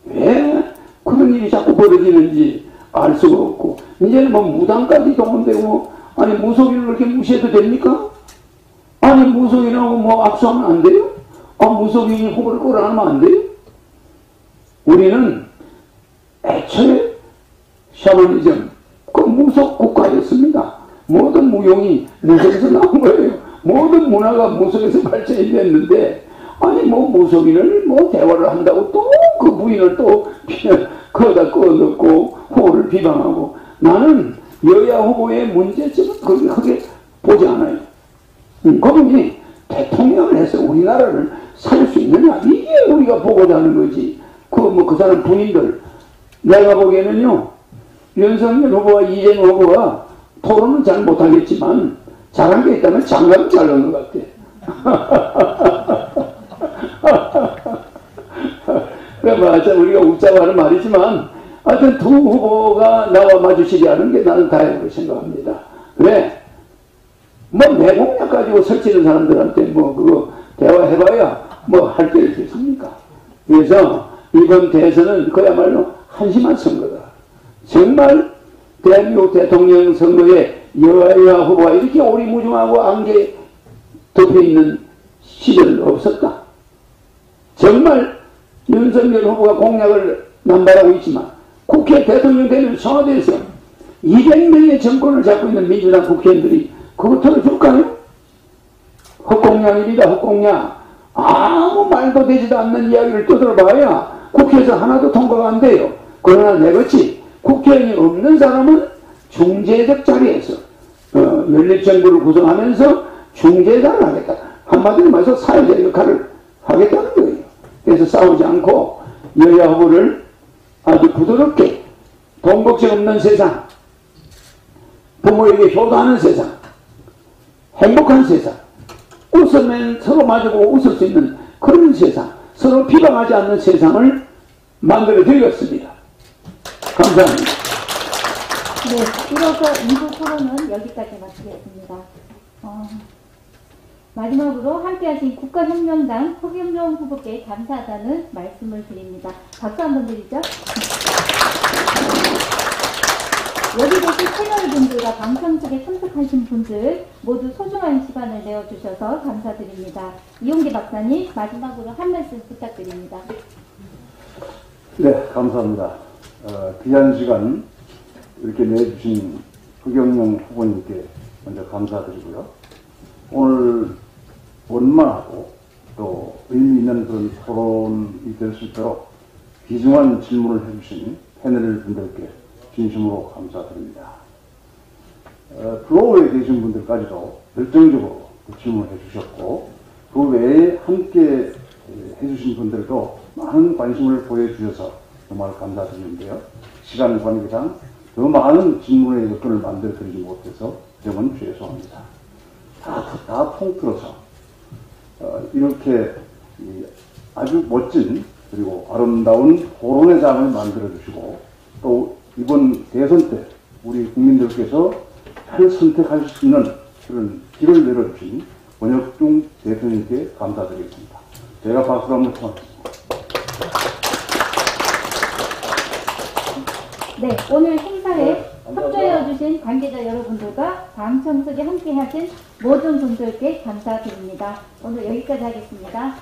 왜 그런 일이 자꾸 벌어지는지 알 수가 없고, 이제는 뭐 무당까지 동원되고, 아니 무속인을 그렇게 무시해도 됩니까? 아니 무속인하고 뭐 악수하면 안 돼요? 아 무속인이 후보를 끌어안으면 안 돼요? 우리는 애초에 샤머니즘, 그 무속 국가였습니다. 모든 무용이 무속에서 나온 거예요. 모든 문화가 무속에서 발전이 됐는데, 아니 뭐 무속인을 뭐 대화를 한다고 또 그 부인을 또 거기다 꺼넣고 후보를 비방하고, 나는 여야 후보의 문제점은 그렇게 크게 보지 않아요. 그분이 대통령을 해서 우리나라를 살 수 있느냐, 이게 우리가 보고자 하는 거지. 그 사람 부인들, 내가 보기에는요, 윤석열 후보와 이재명 후보가 토론은 잘 못하겠지만 잘한 게 있다면 장갑은 잘 넣은 것 같아. 맞아, 우리가 웃자고 하는 말이지만 하여튼 두 후보가 나와 마주치지 않은 게 나는 다행으로 생각합니다. 왜? 뭐 내공약 가지고 설치는 사람들한테 뭐 그거 대화해봐야 뭐 할 게 있겠습니까? 그래서 이번 대선은 그야말로 한심한 선거다. 정말 대한민국 대통령 선거에 여야 후보가 이렇게 오리무중하고 안개 덮여있는 시절은 없었다. 정말 윤석열 후보가 공약을 남발하고 있지만 국회 대통령 되면 청와대에서 200명의 정권을 잡고 있는 민주당 국회의원들이 그거 들어줄까요? 헛공약입니다. 헛공약. 아무 말도 되지도 않는 이야기를 떠들어봐야 국회에서 하나도 통과가 안 돼요. 그러나 내같이 국회의원이 없는 사람은 중재적 자리에서 연립정부를 구성하면서 중재자를 하겠다. 한마디로 말해서 사회적 역할을 하겠다는 거예요. 그래서 싸우지 않고 여야 후보를 아주 부드럽게, 돈 걱정 없는 세상, 부모에게 효도하는 세상, 행복한 세상, 웃으면 서로 마주보고 웃을 수 있는 그런 세상, 서로 비방하지 않는 세상을 만들어 드리겠습니다. 감사합니다. 네, 이어서 2부 토론은 여기까지 마치겠습니다. 마지막으로 함께하신 국가혁명당 허경영 후보께 감사하다는 말씀을 드립니다. 박수 한번 드리죠. 여기 계신 패널분들과 방청석에 참석하신 분들 모두 소중한 시간을 내어주셔서 감사드립니다. 이용기 박사님, 마지막으로 한 말씀 부탁드립니다. 네, 감사합니다. 귀한 시간 이렇게 내주신 허경영 후보님께 먼저 감사드리고요. 오늘 원만하고 또 의미 있는 그런 토론이 될 수 있도록 귀중한 질문을 해주신 패널 분들께 진심으로 감사드립니다. 플로어에 계신 분들까지도 열정적으로 질문을 해주셨고, 그 외에 함께 해주신 분들도 많은 관심을 보여주셔서 정말 감사드리는데요. 시간 관계상 더 많은 질문의 여건을 만들어드리지 못해서 그 점은 죄송합니다. 다 통틀어서 이렇게 아주 멋진 그리고 아름다운 토론의 장을 만들어주시고, 또 이번 대선 때 우리 국민들께서 잘 선택할 수 있는 그런 길을 내려주신 권혁중 대표님께 감사드리겠습니다. 제가 박수로 한번 청하겠습니다. 네, 오늘 행사에 협조해주신 관계자 여러분들과 방청석에 함께하신 모든 분들께 감사드립니다. 오늘 여기까지 하겠습니다.